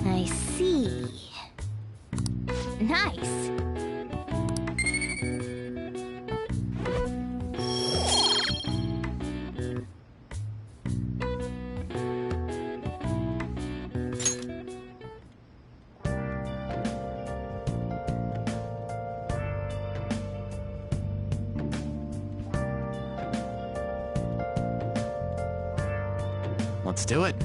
I see. Nice. Let's do it.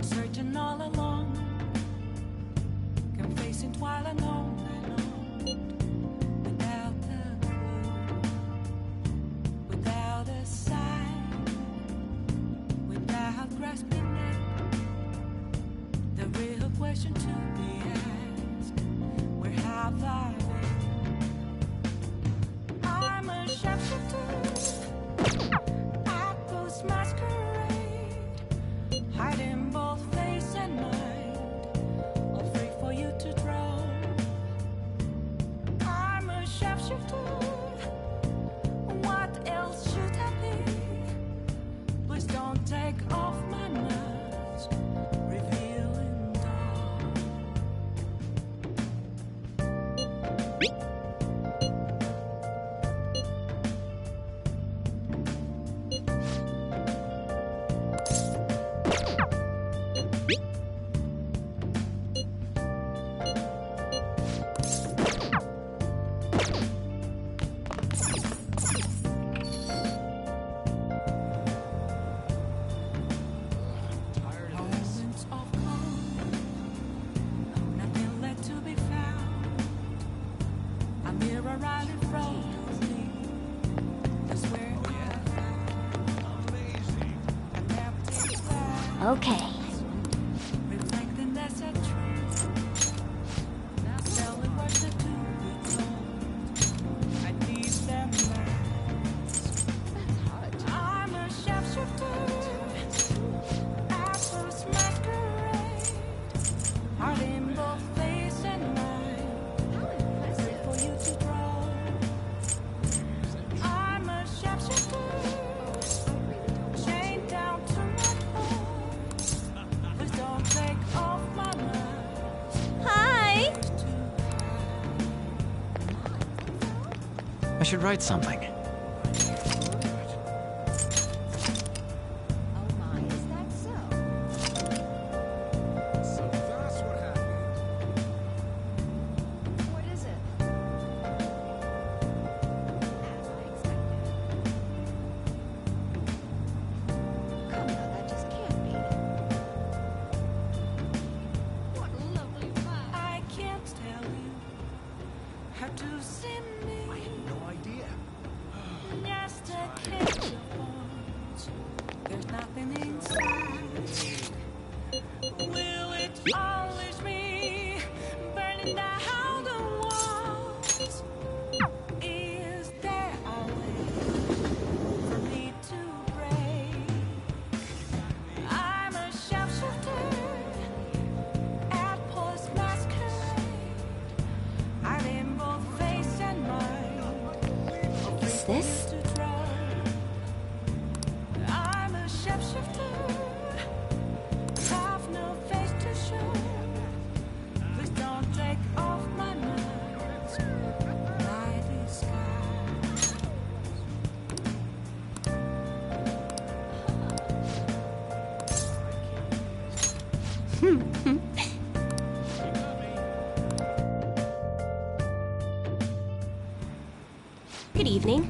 Searching all along, confessing while alone, without a clue, without a sign, without grasping it. The real question to be asked: where have I been? I'm a shapeshifter. I post masquerade, hiding both face and mind, all free for you to draw. I'm a shapeshifter. What else should I be? Please don't take off my mask, revealing dawn. Moments of calm, nothing left to be found. A mirror right in front of me, that's where I found an empty glass, Okay. reflecting that's a truth. Now telling what to do be told. I need them last. I'm a shapeshifter. Apples masquerade, heart in both face and mind, ready for you to draw. I'm a shapeshifter, chained down to my core. Please don't take off my mask. Hi. I should write something. Oh my, is that so? So that's what happened. What is it? As I expected. Come now, that just can't be. What a lovely vibe. I can't tell you how to see me. I had no idea. Just a cage of bones. There's nothing inside. Will it unleash me, burning down the walls? Is there a way for me to break? I'm a shapeshifter at post masquerade, hiding both face and mind. Is this? To try. I'm a shapeshifter. Have no face to show. Please don't take off my mask. Night is sky. Good evening.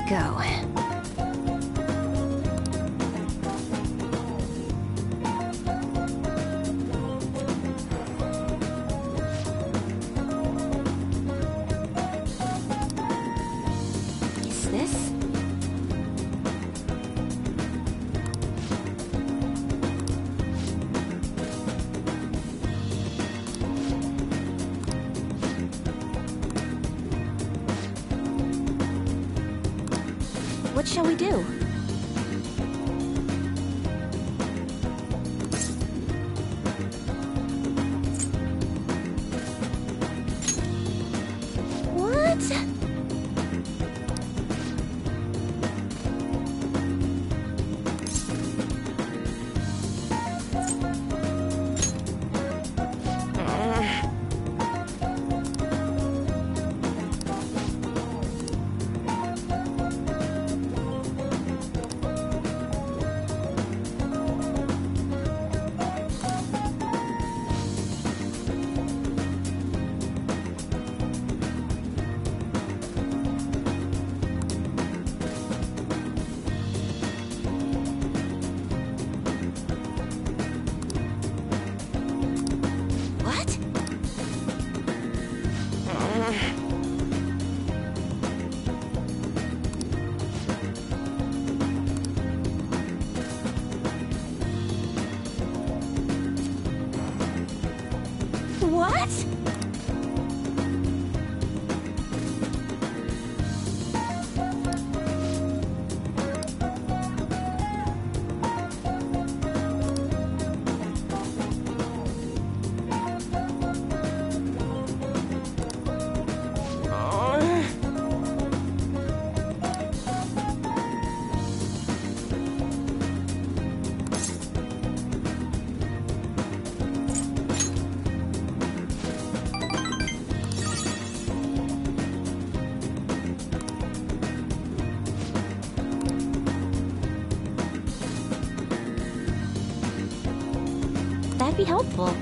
go. Is this? What shall we do? What? What? What? That'd be helpful.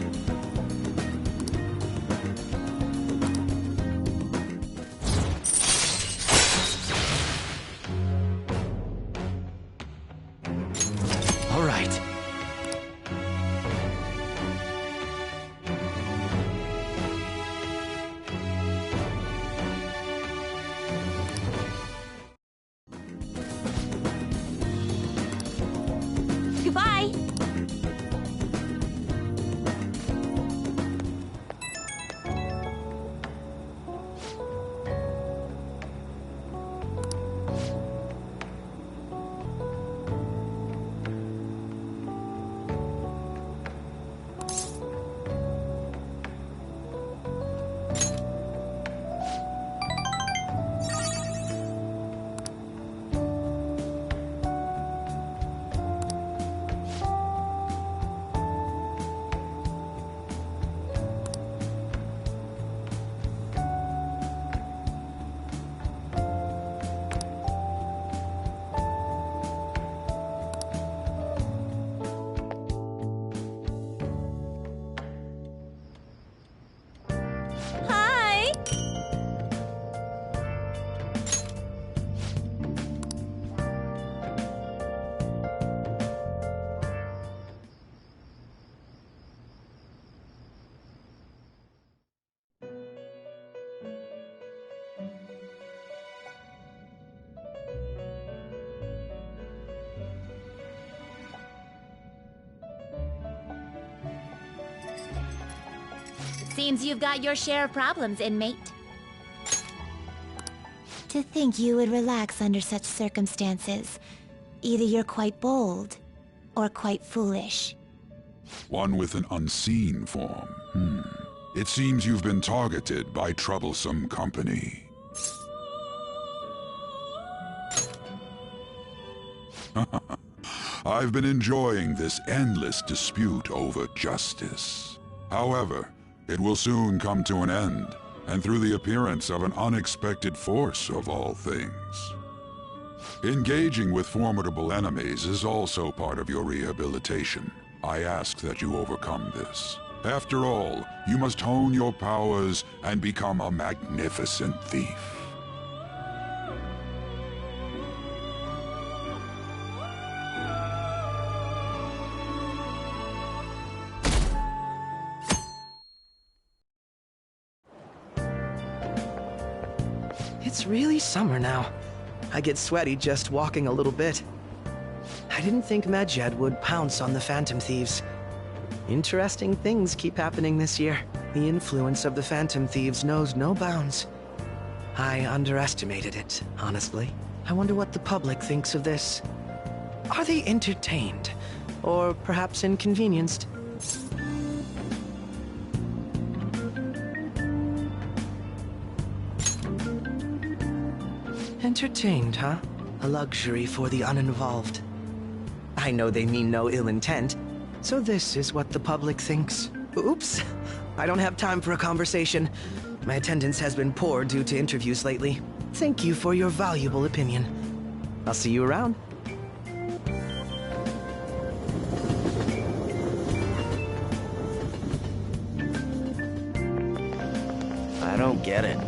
All right. Goodbye! Hi! Seems you've got your share of problems, inmate. To think you would relax under such circumstances. Either you're quite bold, or quite foolish. One with an unseen form. It seems you've been targeted by troublesome company. I've been enjoying this endless dispute over justice. However, it will soon come to an end, and through the appearance of an unexpected force of all things. Engaging with formidable enemies is also part of your rehabilitation. I ask that you overcome this. After all, you must hone your powers and become a magnificent thief. It's really summer now. I get sweaty just walking a little bit. I didn't think Medjed would pounce on the Phantom Thieves. Interesting things keep happening this year. The influence of the Phantom Thieves knows no bounds. I underestimated it, honestly. I wonder what the public thinks of this. Are they entertained? Or perhaps inconvenienced? Entertained, huh? A luxury for the uninvolved. I know they mean no ill intent, so this is what the public thinks. Oops, I don't have time for a conversation. My attendance has been poor due to interviews lately. Thank you for your valuable opinion. I'll see you around. I don't get it.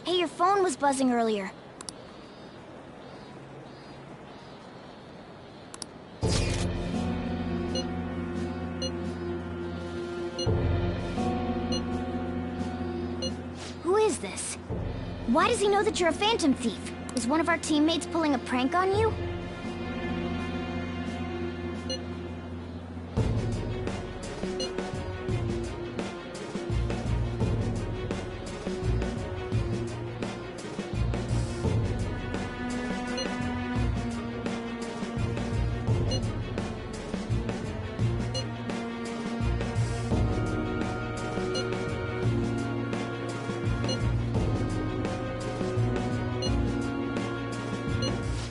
Hey, your phone was buzzing earlier. Who is this? Why does he know that you're a Phantom Thief? Is one of our teammates pulling a prank on you?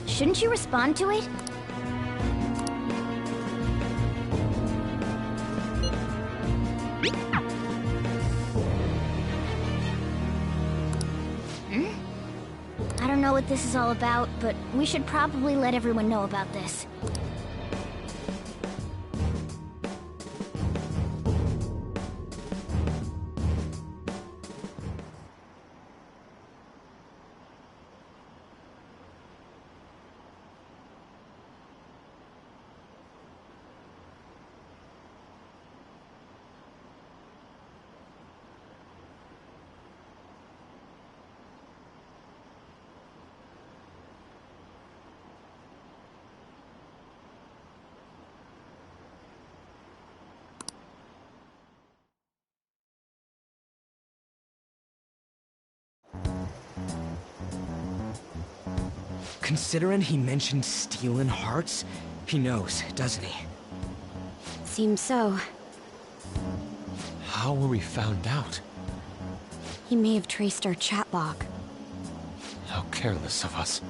Shouldn't you respond to it? I don't know what this is all about, but we should probably let everyone know about this. Considering he mentioned stealing hearts, he knows, doesn't he? Seems so. How were we found out? He may have traced our chat log. How careless of us.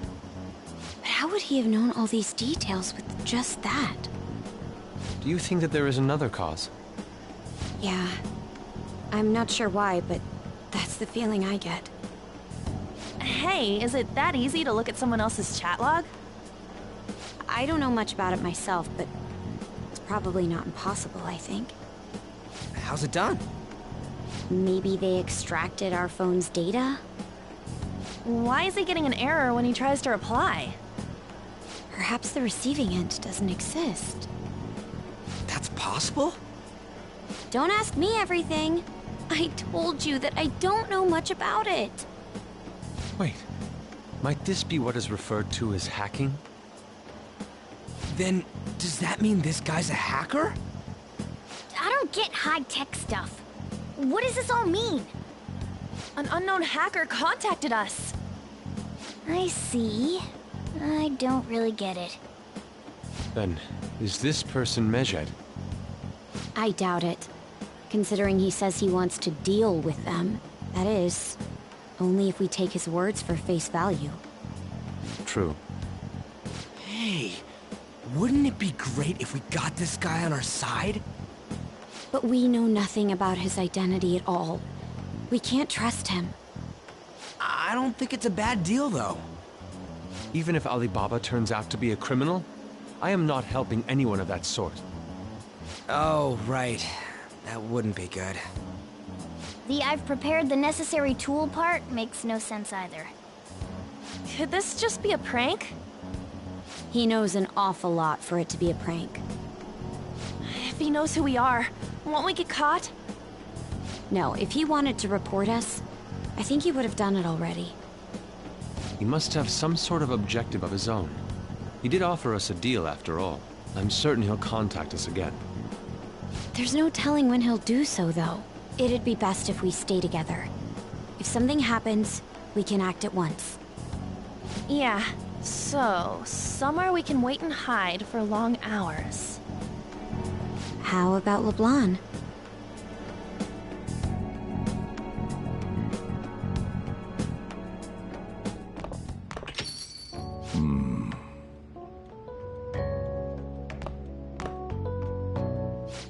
But how would he have known all these details with just that? Do you think that there is another cause? Yeah. I'm not sure why, but that's the feeling I get. Hey, is it that easy to look at someone else's chat log? I don't know much about it myself, but it's probably not impossible, I think. How's it done? Maybe they extracted our phone's data? Why is he getting an error when he tries to reply? Perhaps the receiving end doesn't exist. That's possible? Don't ask me everything. I told you that I don't know much about it. Wait, might this be what is referred to as hacking? Then, does that mean this guy's a hacker? I don't get high-tech stuff. What does this all mean? An unknown hacker contacted us. I see. I don't really get it. Then, is this person Medjed? I doubt it. Considering he says he wants to deal with them. That is, only if we take his words for face value. True. Hey, wouldn't it be great if we got this guy on our side? But we know nothing about his identity at all. We can't trust him. I don't think it's a bad deal, though. Even if Alibaba turns out to be a criminal? I am not helping anyone of that sort. Oh, right. That wouldn't be good. The "I've prepared the necessary tool" part makes no sense either. Could this just be a prank? He knows an awful lot for it to be a prank. If he knows who we are, won't we get caught? No, if he wanted to report us, I think he would have done it already. He must have some sort of objective of his own. He did offer us a deal after all. I'm certain he'll contact us again. There's no telling when he'll do so, though. It'd be best if we stay together. If something happens, we can act at once. Yeah, so somewhere we can wait and hide for long hours. How about LeBlanc?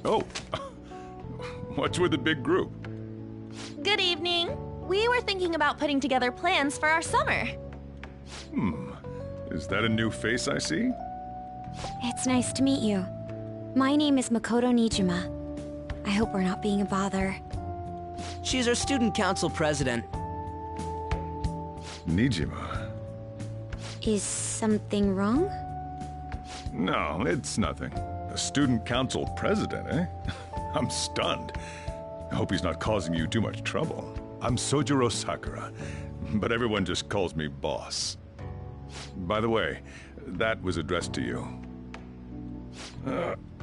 Oh, what's with the big group? Good evening. We were thinking about putting together plans for our summer. Is that a new face I see? It's nice to meet you. My name is Makoto Nijima. I hope we're not being a bother. She's our student council president. Nijima. Is something wrong? No, it's nothing. A student council president, eh? I'm stunned. I hope he's not causing you too much trouble. I'm Sojiro Sakura, but everyone just calls me boss. By the way, that was addressed to you.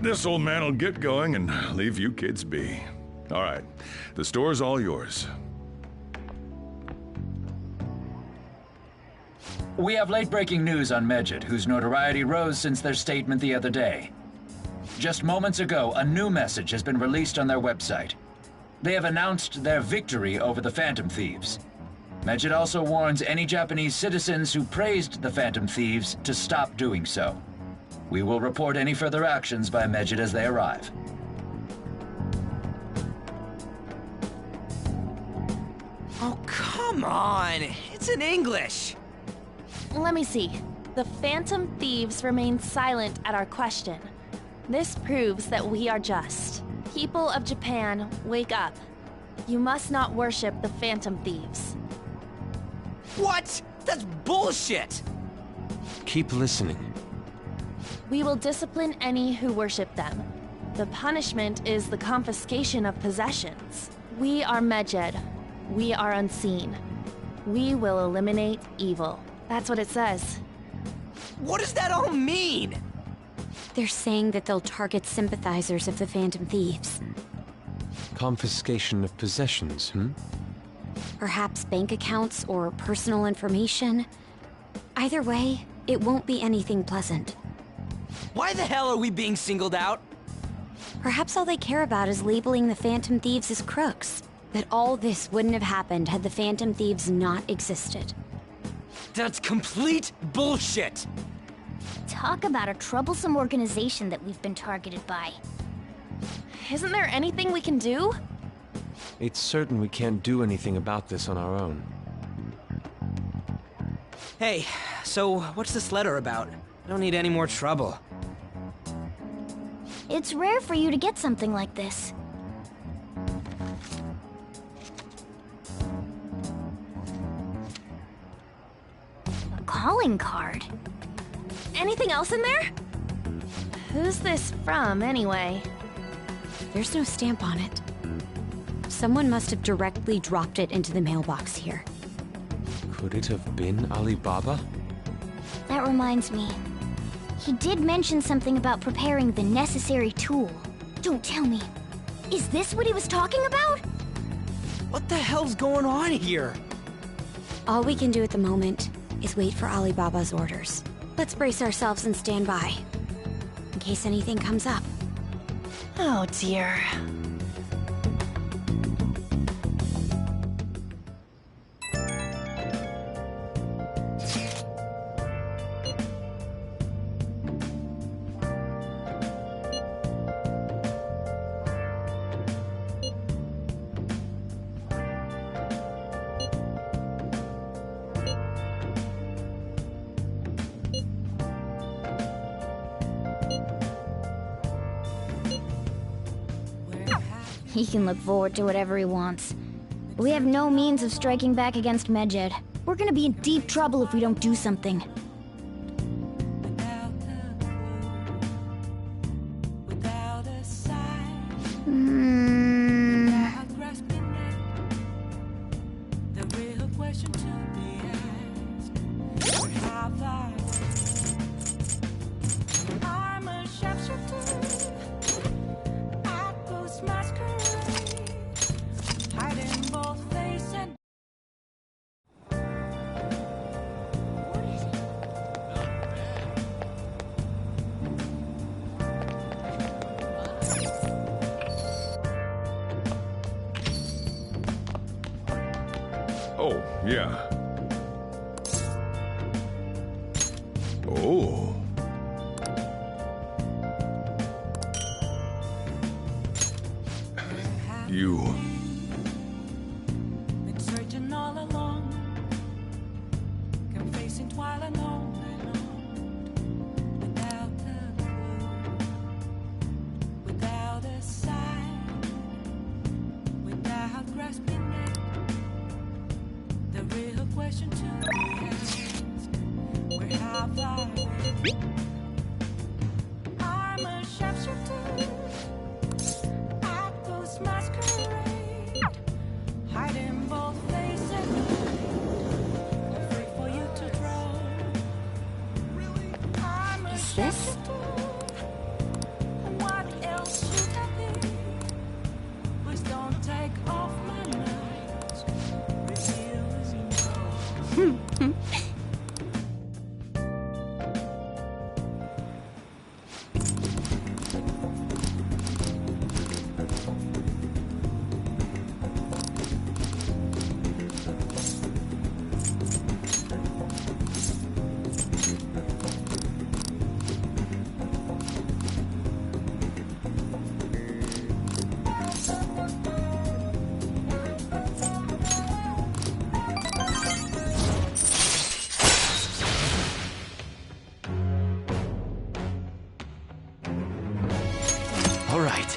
This old man will get going and leave you kids be. All right, the store's all yours. We have late-breaking news on Medjed, whose notoriety rose since their statement the other day. Just moments ago, a new message has been released on their website. They have announced their victory over the Phantom Thieves. Medjed also warns any Japanese citizens who praised the Phantom Thieves to stop doing so. We will report any further actions by Medjed as they arrive. Oh, come on! It's in English! Let me see. The Phantom Thieves remain silent at our question. This proves that we are just. People of Japan, wake up. You must not worship the Phantom Thieves. What? That's bullshit! Keep listening. We will discipline any who worship them. The punishment is the confiscation of possessions. We are Medjed. We are unseen. We will eliminate evil. That's what it says. What does that all mean? They're saying that they'll target sympathizers of the Phantom Thieves. Confiscation of possessions, Perhaps bank accounts or personal information. Either way, it won't be anything pleasant. Why the hell are we being singled out? Perhaps all they care about is labeling the Phantom Thieves as crooks. That all this wouldn't have happened had the Phantom Thieves not existed. That's complete bullshit! Talk about a troublesome organization that we've been targeted by. Isn't there anything we can do? It's certain we can't do anything about this on our own. Hey, so what's this letter about? I don't need any more trouble. It's rare for you to get something like this. A calling card. Anything else in there? Who's this from, anyway? There's no stamp on it. Someone must have directly dropped it into the mailbox here. Could it have been Alibaba? That reminds me. He did mention something about preparing the necessary tool. Don't tell me. Is this what he was talking about? What the hell's going on here? All we can do at the moment is wait for Alibaba's orders. Let's brace ourselves and stand by, in case anything comes up. Oh dear. He can look forward to whatever he wants. We have no means of striking back against Medjed. We're gonna be in deep trouble if we don't do something. Oh, yeah. Oh. You... Been searching all along, confessing while alone, without a clue, without a sign, without grasping it. The real question to be asked: where have I been? I'm a sharpshooter. Masquerade, hiding both face and mind, afraid for you to draw. I'm a This? What else should I be? Please don't take off my mask. Reveal me. All right.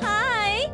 Hi!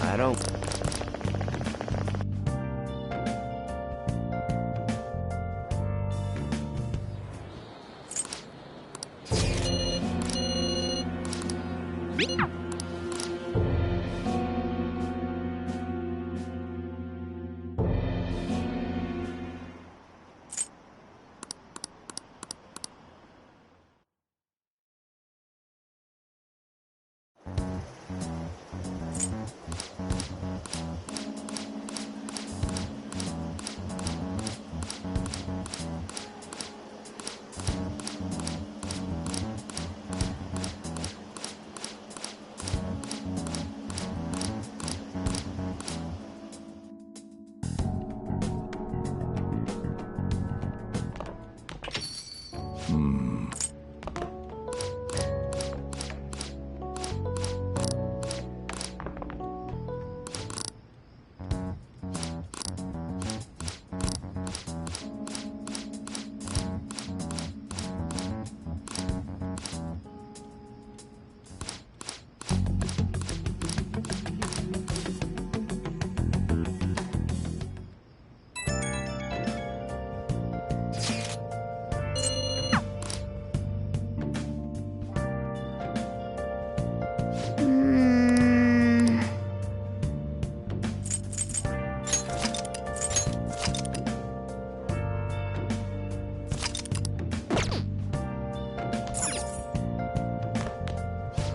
I don't...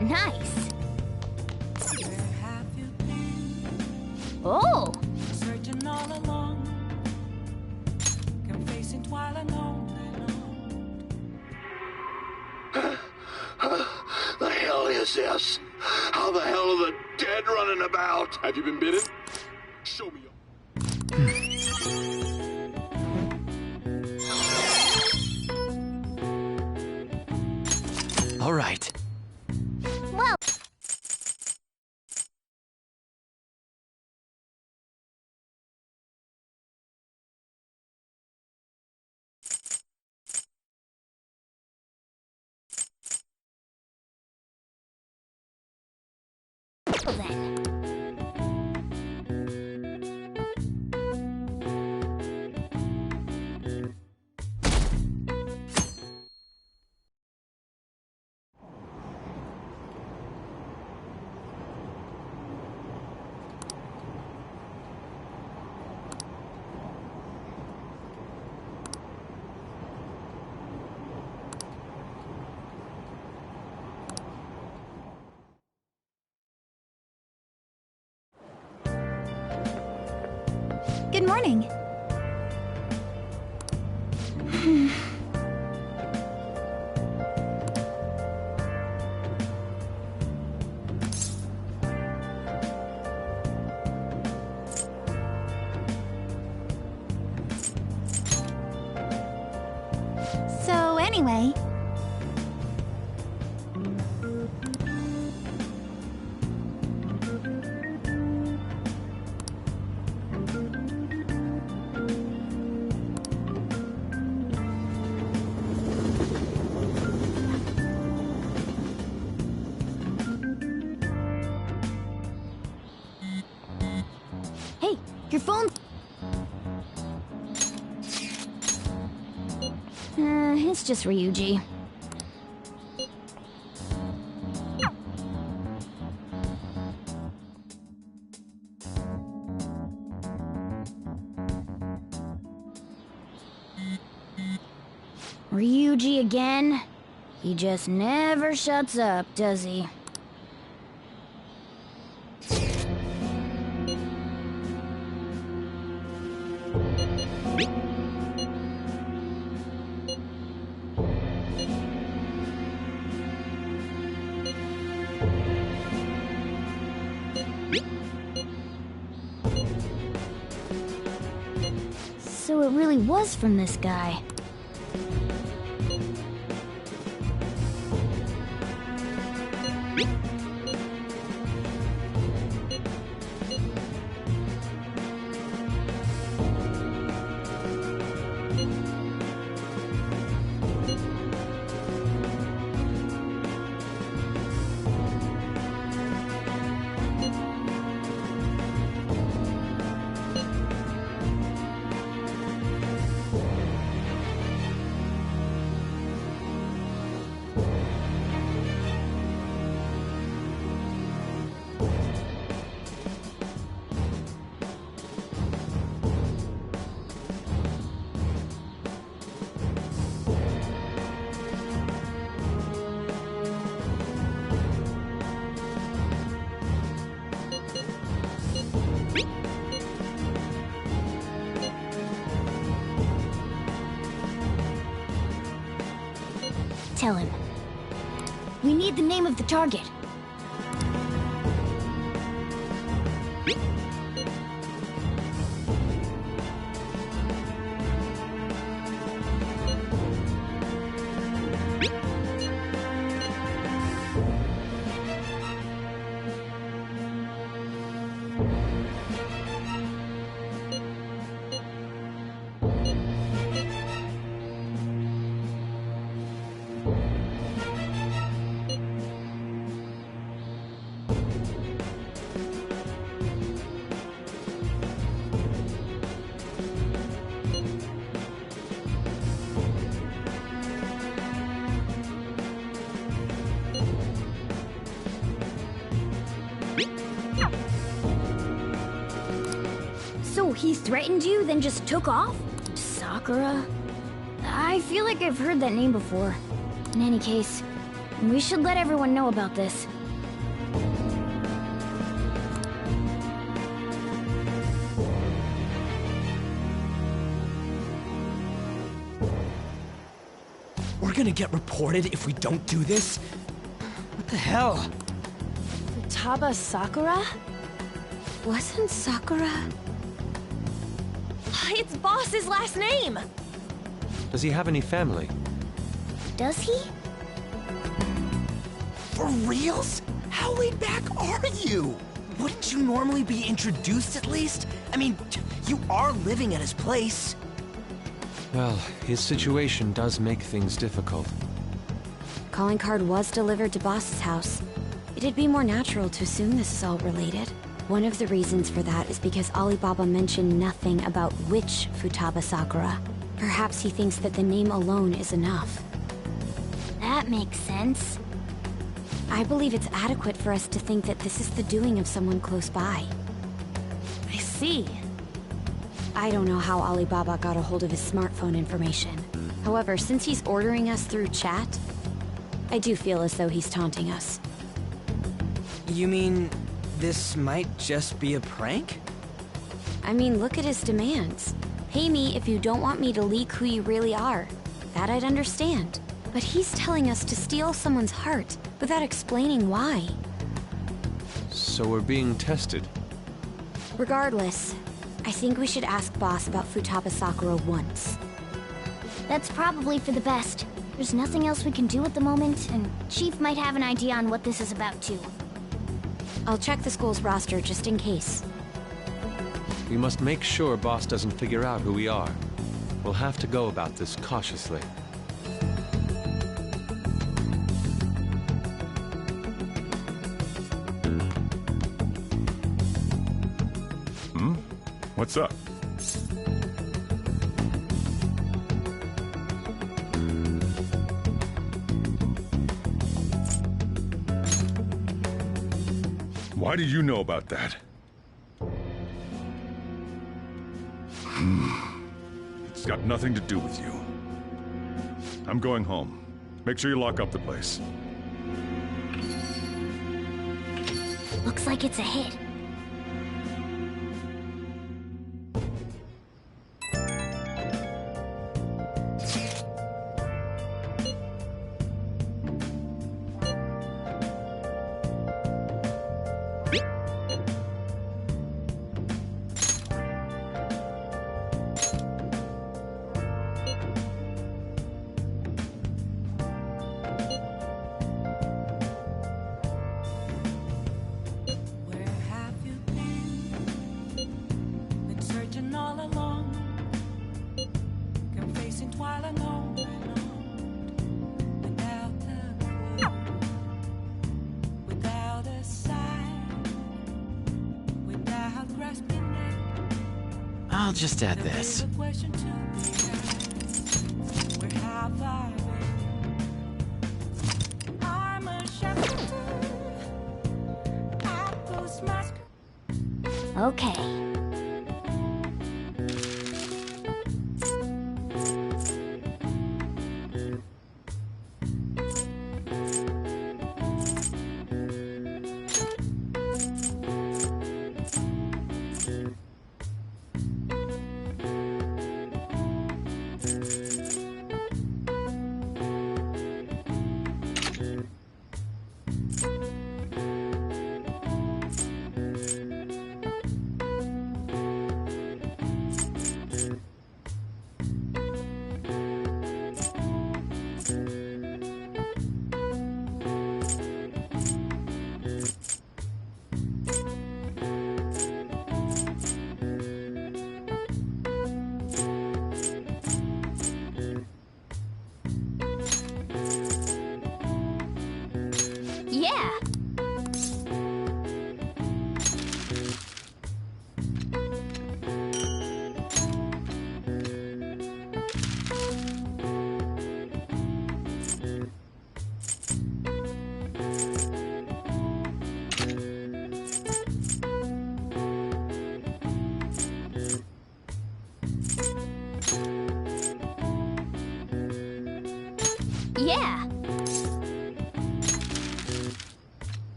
Nice. Where have you been? Oh! Searching all along. Can face it while alone and on. The hell is this? How the hell are the dead running about? Have you been bitten? Show me. All right. Well... then. Good morning. So anyway... Hey, your phone... it's just Ryuji. Ryuji again? He just never shuts up, does he? So it really was from this guy. Tell him. We need the name of the target. He threatened you, then just took off? Sakura? I feel like I've heard that name before. In any case, we should let everyone know about this. We're gonna get reported if we don't do this? What the hell? Futaba Sakura? Wasn't Sakura... It's Boss's last name! Does he have any family? Does he? For reals? How laid back are you? Wouldn't you normally be introduced at least? I mean, you are living at his place. Well, his situation does make things difficult. Calling card was delivered to Boss's house. It'd be more natural to assume this is all related. One of the reasons for that is because Alibaba mentioned nothing about which Futaba Sakura. Perhaps he thinks that the name alone is enough. That makes sense. I believe it's adequate for us to think that this is the doing of someone close by. I see. I don't know how Alibaba got a hold of his smartphone information. However, since he's ordering us through chat, I do feel as though he's taunting us. You mean this might just be a prank? I mean, look at his demands. Pay me if you don't want me to leak who you really are. That I'd understand. But he's telling us to steal someone's heart without explaining why. So we're being tested. Regardless, I think we should ask Boss about Futaba Sakura once. That's probably for the best. There's nothing else we can do at the moment, and Chief might have an idea on what this is about too. I'll check the school's roster just in case. We must make sure Boss doesn't figure out who we are. We'll have to go about this cautiously. What's up? Why do you know about that? It's got nothing to do with you. I'm going home. Make sure you lock up the place. Looks like it's a hit. I'll just add this. Okay. Yeah.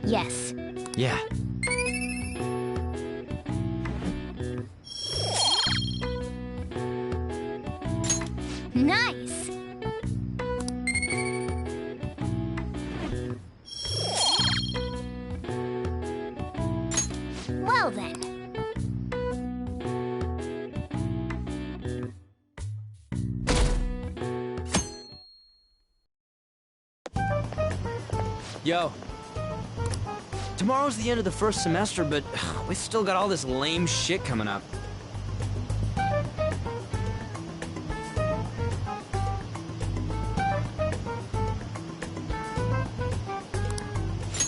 Yes. Yeah. Nice. Well then. Yo. Tomorrow's the end of the first semester, but we still got all this lame shit coming up.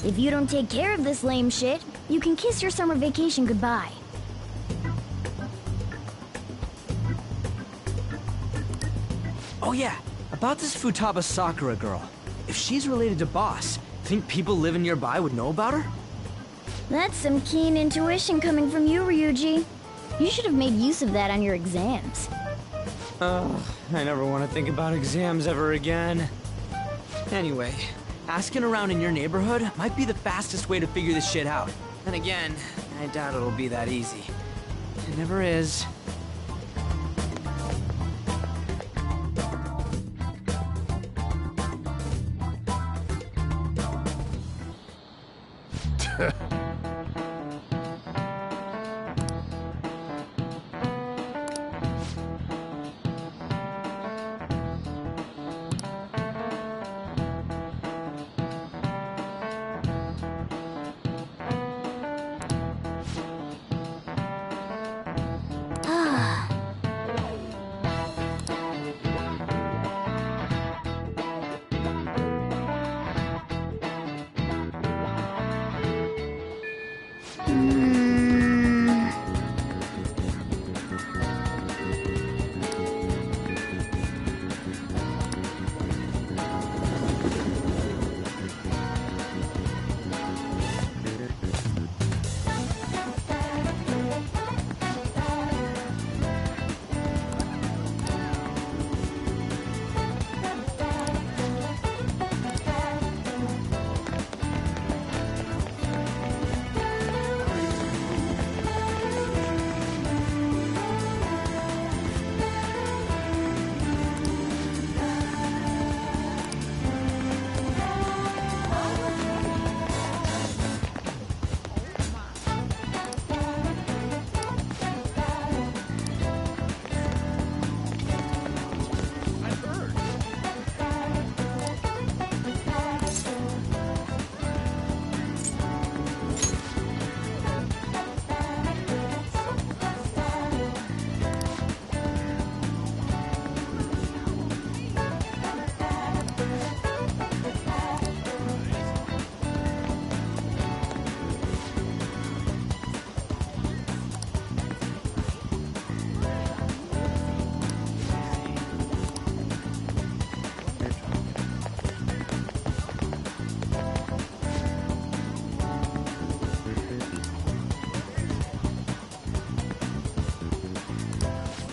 If you don't take care of this lame shit, you can kiss your summer vacation goodbye. Oh yeah, about this Futaba Sakura girl. If she's related to Boss, think people living nearby would know about her? That's some keen intuition coming from you, Ryuji. You should have made use of that on your exams. Oh, I never want to think about exams ever again. Anyway, asking around in your neighborhood might be the fastest way to figure this shit out. Then again, I doubt it'll be that easy. It never is.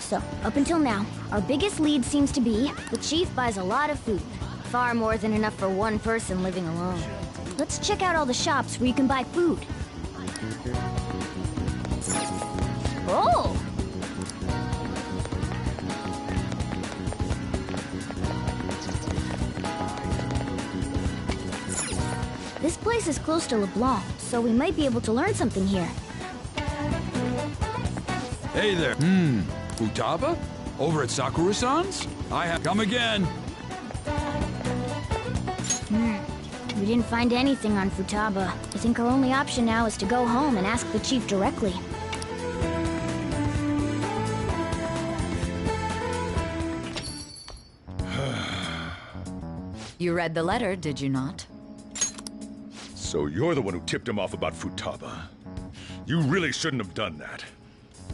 So, up until now, our biggest lead seems to be the chief buys a lot of food. Far more than enough for one person living alone. Let's check out all the shops where you can buy food. Oh! This place is close to LeBlanc, so we might be able to learn something here. Hey there. Futaba? Over at Sakura-san's? I have come again. We didn't find anything on Futaba. I think our only option now is to go home and ask the chief directly. You read the letter, did you not? So you're the one who tipped him off about Futaba. You really shouldn't have done that.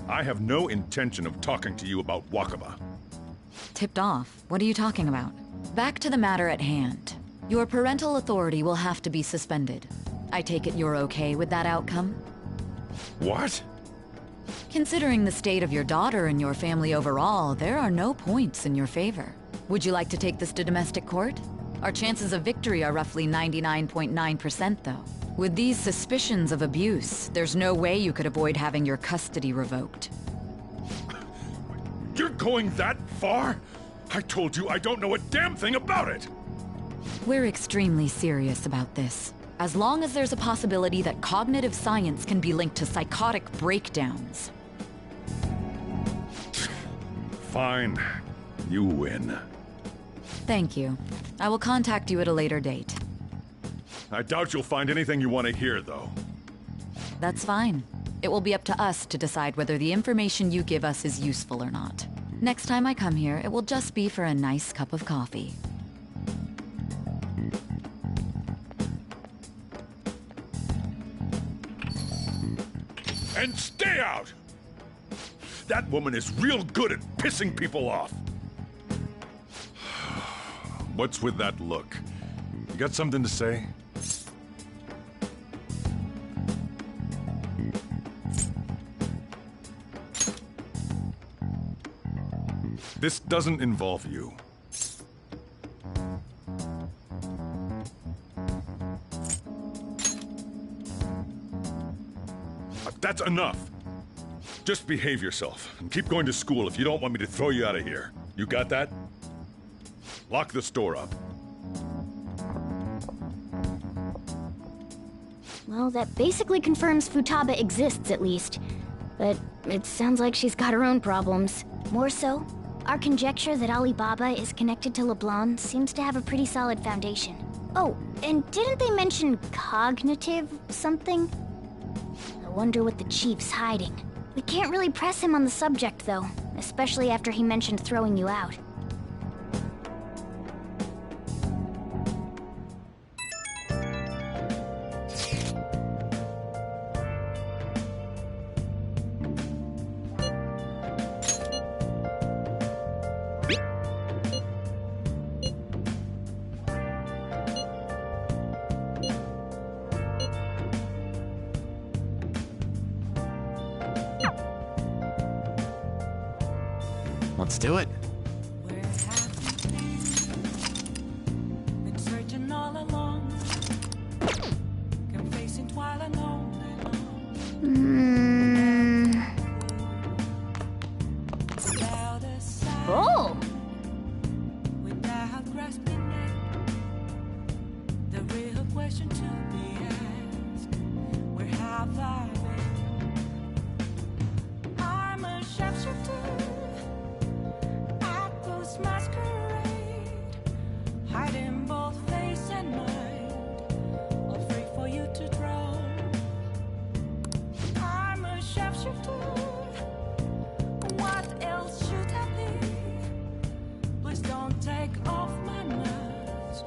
I have no intention of talking to you about Wakaba. Tipped off? What are you talking about? Back to the matter at hand. Your parental authority will have to be suspended. I take it you're okay with that outcome? What? Considering the state of your daughter and your family overall, there are no points in your favor. Would you like to take this to domestic court? Our chances of victory are roughly 99.9% though. With these suspicions of abuse, there's no way you could avoid having your custody revoked. You're going that far? I told you I don't know a damn thing about it! We're extremely serious about this. As long as there's a possibility that cognitive science can be linked to psychotic breakdowns. Fine. You win. Thank you. I will contact you at a later date. I doubt you'll find anything you want to hear, though. That's fine. It will be up to us to decide whether the information you give us is useful or not. Next time I come here, it will just be for a nice cup of coffee. And stay out! That woman is real good at pissing people off. What's with that look? You got something to say? This doesn't involve you. That's enough. Just behave yourself and keep going to school if you don't want me to throw you out of here. You got that? Lock the store up. Well, that basically confirms Futaba exists, at least. But it sounds like she's got her own problems. More so, our conjecture that Alibaba is connected to LeBlanc seems to have a pretty solid foundation. Oh, and didn't they mention cognitive something? I wonder what the chief's hiding. We can't really press him on the subject, though, especially after he mentioned throwing you out. Let's do it. Been searching all along, confessing while alone. Oh! Without grasping it, the real question to be asked: where have I been? I'm a sharpshooter. Masquerade, hiding both face and mind, all free for you to draw. I'm a sharpshooter. What else should I be? Please don't take off my mask,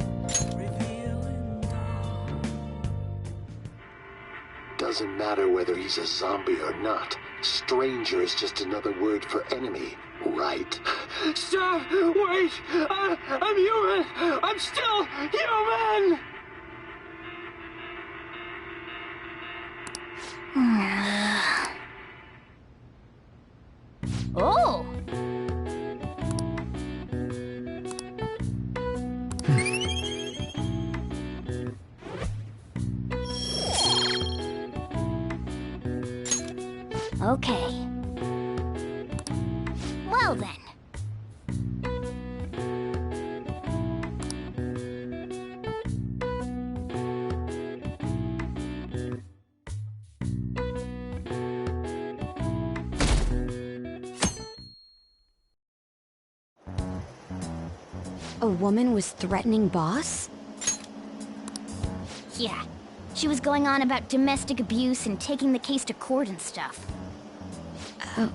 revealing dawn. Doesn't matter whether he's a zombie or not. Stranger is just another word for enemy, right? Stop! Wait! I'm human! I'm still human! Oh! Okay. Well then. A woman was threatening Boss? Yeah. She was going on about domestic abuse and taking the case to court and stuff. Oh.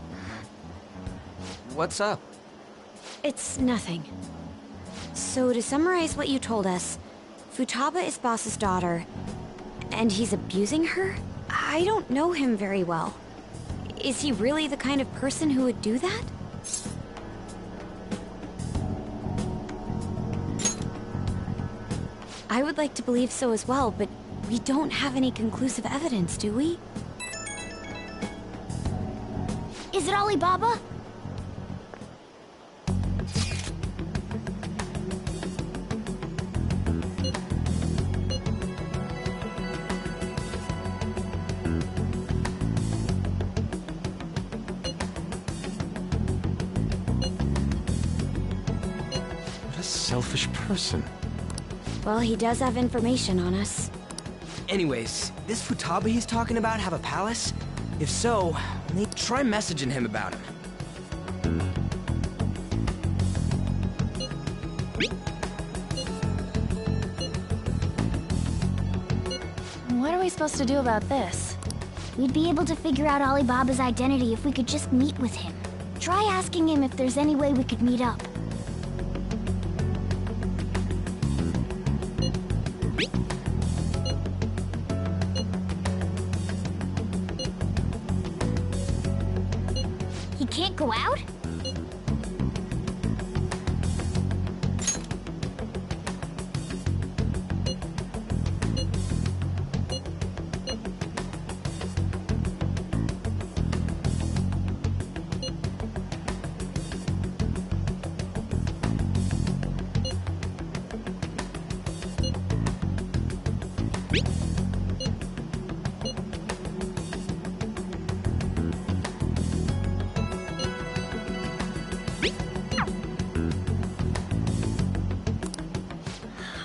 What's up? It's nothing. So to summarize what you told us, Futaba is Boss's daughter, and he's abusing her? I don't know him very well. Is he really the kind of person who would do that? I would like to believe so as well, but we don't have any conclusive evidence, do we? Is it Alibaba? What a selfish person. Well, he does have information on us. Anyways, this Futaba he's talking about have a palace? If so, try messaging him about him. What are we supposed to do about this? We'd be able to figure out Alibaba's identity if we could just meet with him. Try asking him if there's any way we could meet up. He can't go out?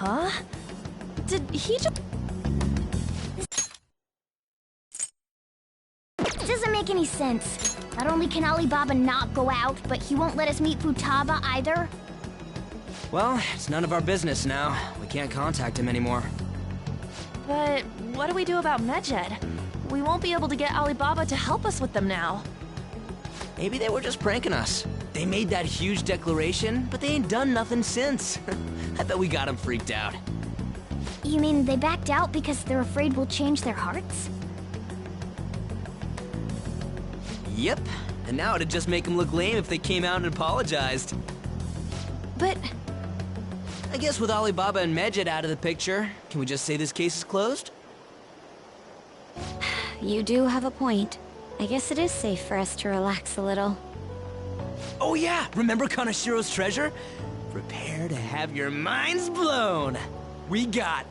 Huh? Did he just... Doesn't make any sense. Not only can Alibaba not go out, but he won't let us meet Futaba either. Well, it's none of our business now. We can't contact him anymore. But what do we do about Medjed? We won't be able to get Alibaba to help us with them now. Maybe they were just pranking us. They made that huge declaration, but they ain't done nothing since. I bet we got them freaked out. You mean they backed out because they're afraid we'll change their hearts? Yep. And now it'd just make them look lame if they came out and apologized. But... I guess with Alibaba and Medjed out of the picture, can we just say this case is closed? You do have a point. I guess it is safe for us to relax a little. Oh yeah, remember Kanashiro's treasure? Prepare to have your minds blown. We got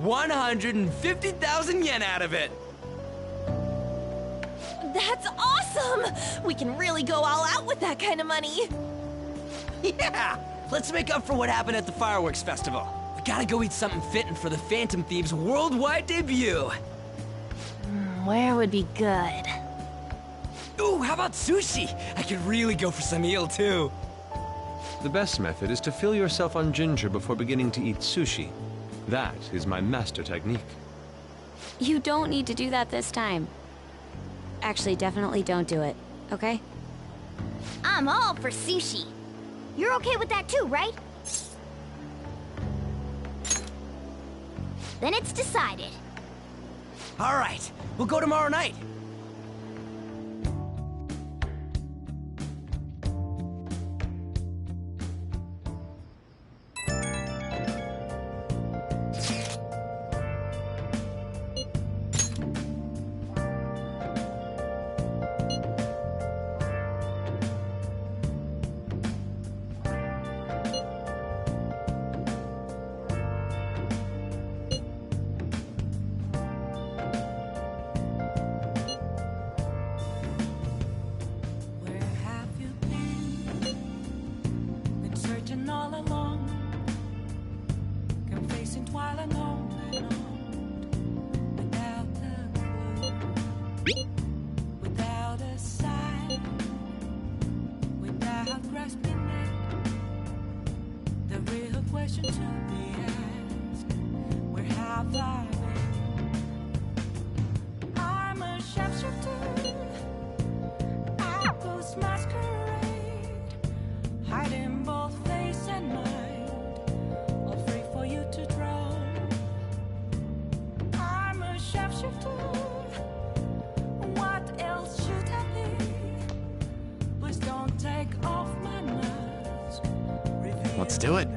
150,000 yen out of it. That's awesome! We can really go all out with that kind of money. Yeah! Let's make up for what happened at the fireworks festival. We gotta go eat something fitting for the Phantom Thieves' worldwide debut. Where would be good? Ooh, how about sushi? I could really go for some eel, too. The best method is to fill yourself on ginger before beginning to eat sushi. That is my master technique. You don't need to do that this time. Actually, definitely don't do it, okay? I'm all for sushi. You're okay with that too, right? Then it's decided. All right, we'll go tomorrow night. Let's do it.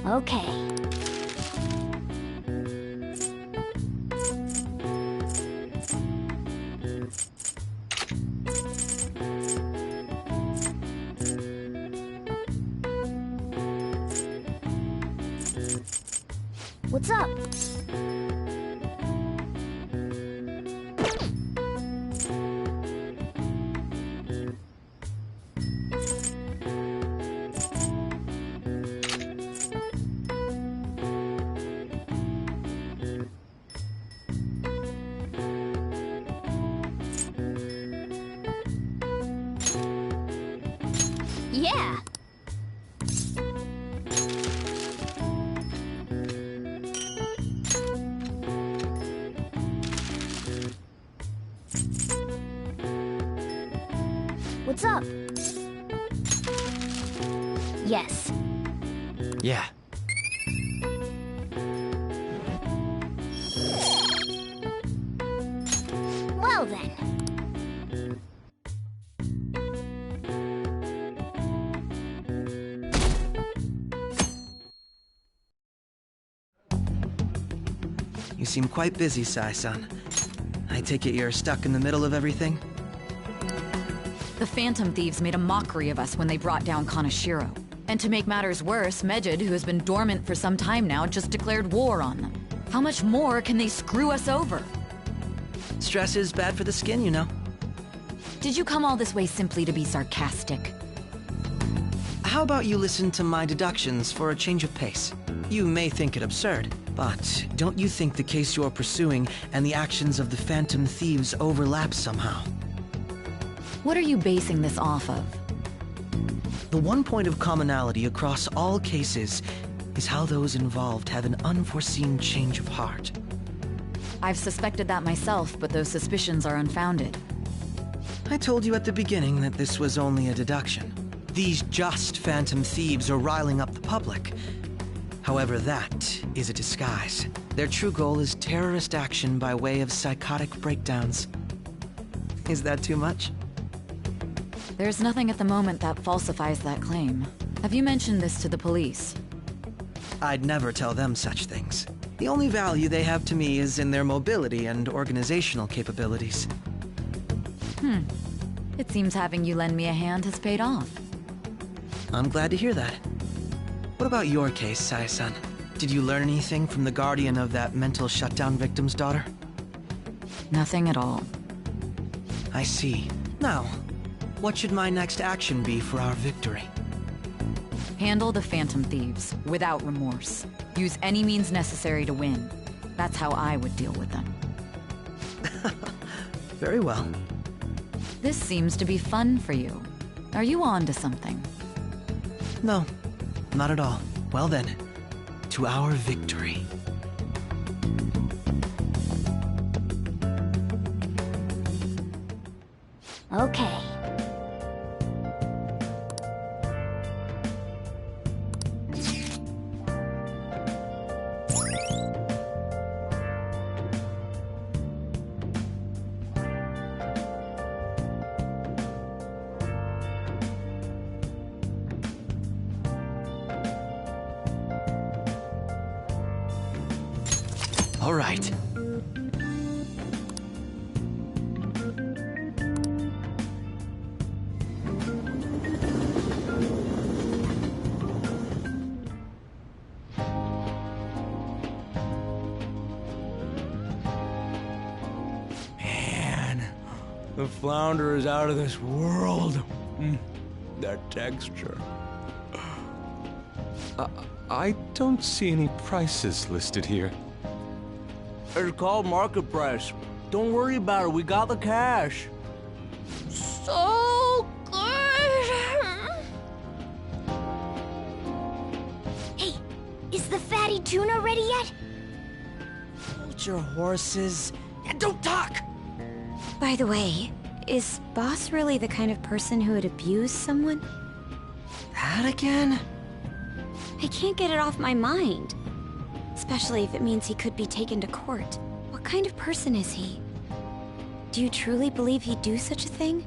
Okay. What's up? Yeah. What's up? Yes. Yeah. Well then. You seem quite busy, Sai-san. I take it you're stuck in the middle of everything? The Phantom Thieves made a mockery of us when they brought down Kaneshiro. And to make matters worse, Medjed, who has been dormant for some time now, just declared war on them. How much more can they screw us over? Stress is bad for the skin, you know. Did you come all this way simply to be sarcastic? How about you listen to my deductions for a change of pace? You may think it absurd, but don't you think the case you're pursuing and the actions of the Phantom Thieves overlap somehow? What are you basing this off of? The one point of commonality across all cases is how those involved have an unforeseen change of heart. I've suspected that myself, but those suspicions are unfounded. I told you at the beginning that this was only a deduction. These just Phantom Thieves are riling up the public. However, that is a disguise. Their true goal is terrorist action by way of psychotic breakdowns. Is that too much? There's nothing at the moment that falsifies that claim. Have you mentioned this to the police? I'd never tell them such things. The only value they have to me is in their mobility and organizational capabilities. It seems having you lend me a hand has paid off. I'm glad to hear that. What about your case, Sai-san? Did you learn anything from the guardian of that mental shutdown victim's daughter? Nothing at all. I see. Now, what should my next action be for our victory? Handle the Phantom Thieves, without remorse. Use any means necessary to win. That's how I would deal with them. Very well. This seems to be fun for you. Are you on to something? No, not at all. Well then, to our victory. Okay. All right. Man, the flounder is out of this world. That texture. I don't see any prices listed here. It's called market price. Don't worry about it. We got the cash. So good. Hey, is the fatty tuna ready yet? Hold your horses and don't talk! By the way, is Boss really the kind of person who would abuse someone? That again? I can't get it off my mind. Especially if it means he could be taken to court. What kind of person is he? Do you truly believe he'd do such a thing?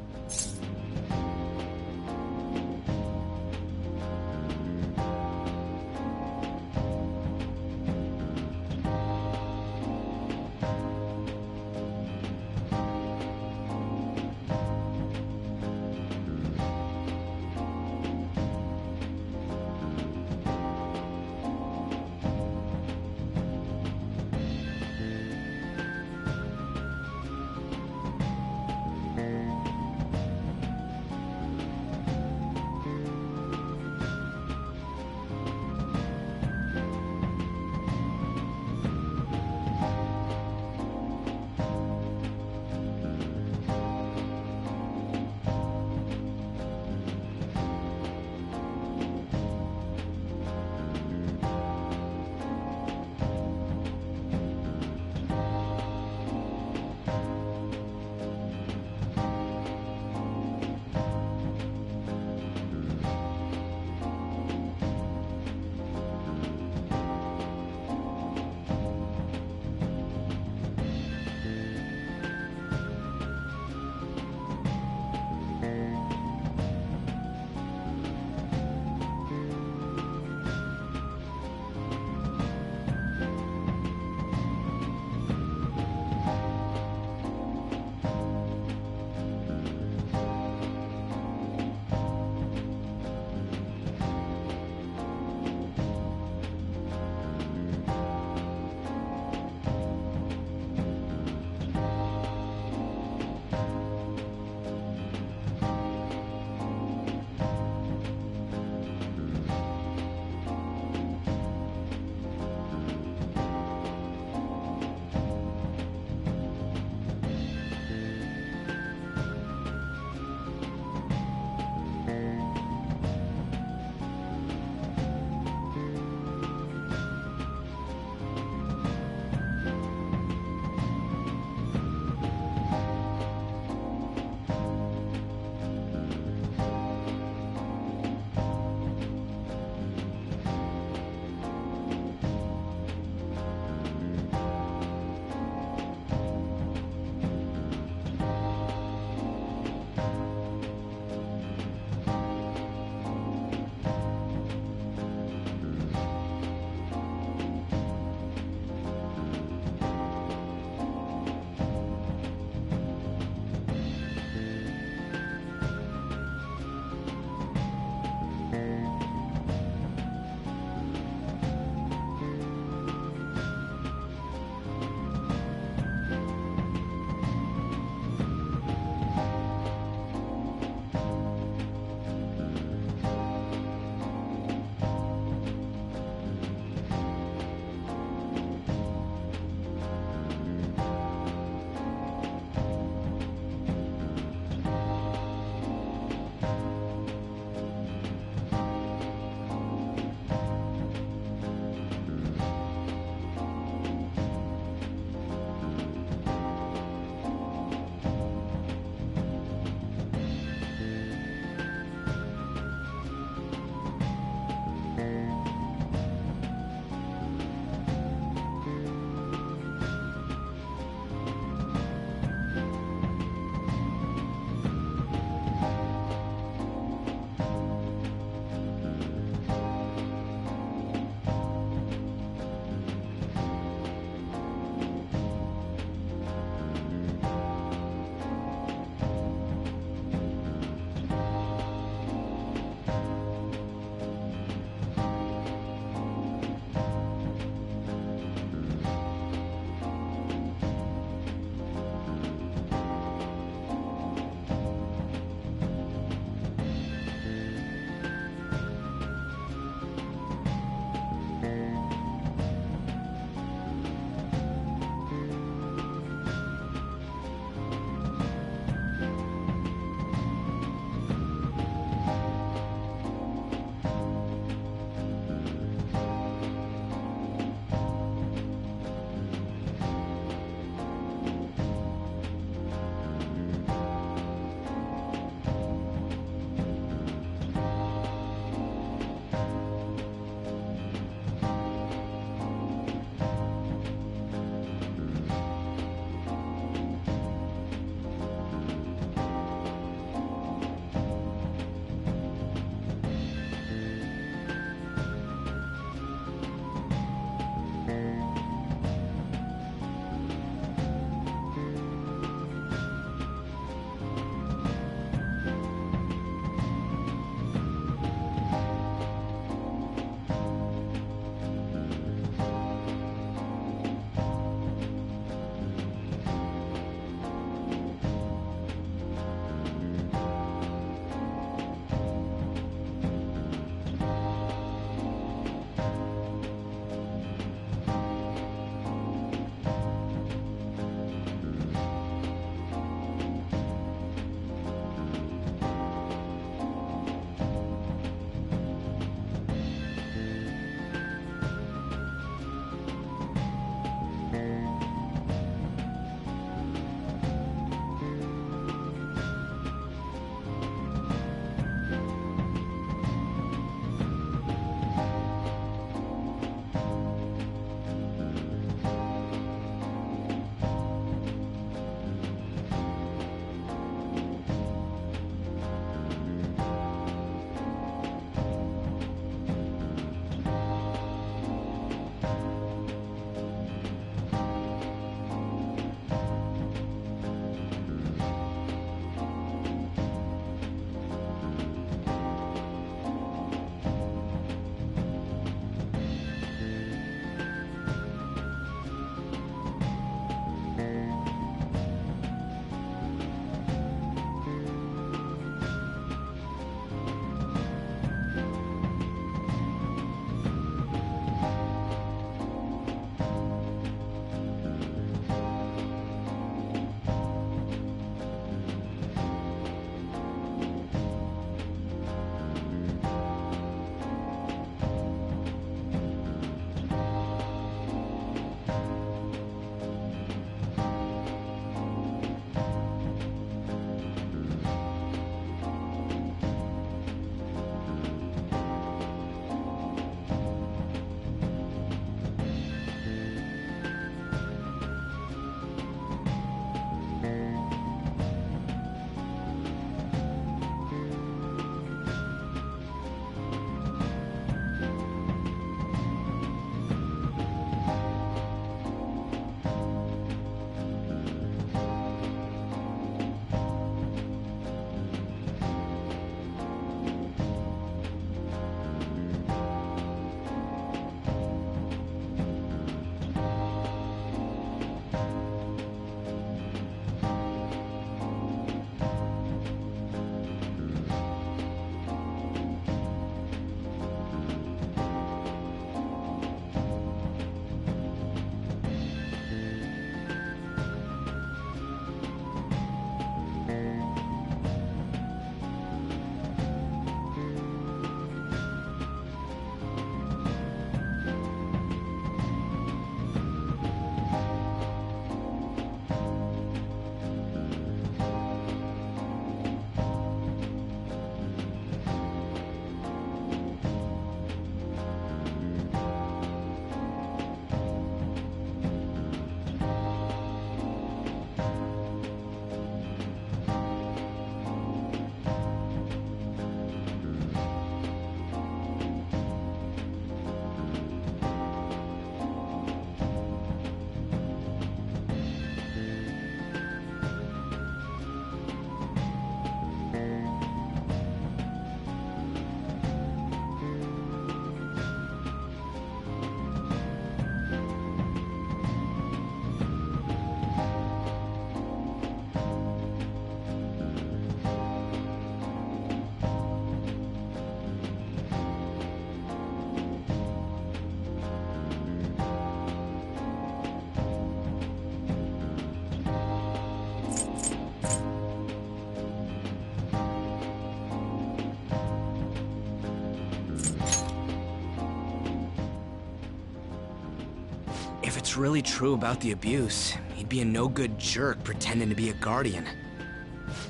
what's really true about the abuse, he'd be a no-good jerk pretending to be a guardian.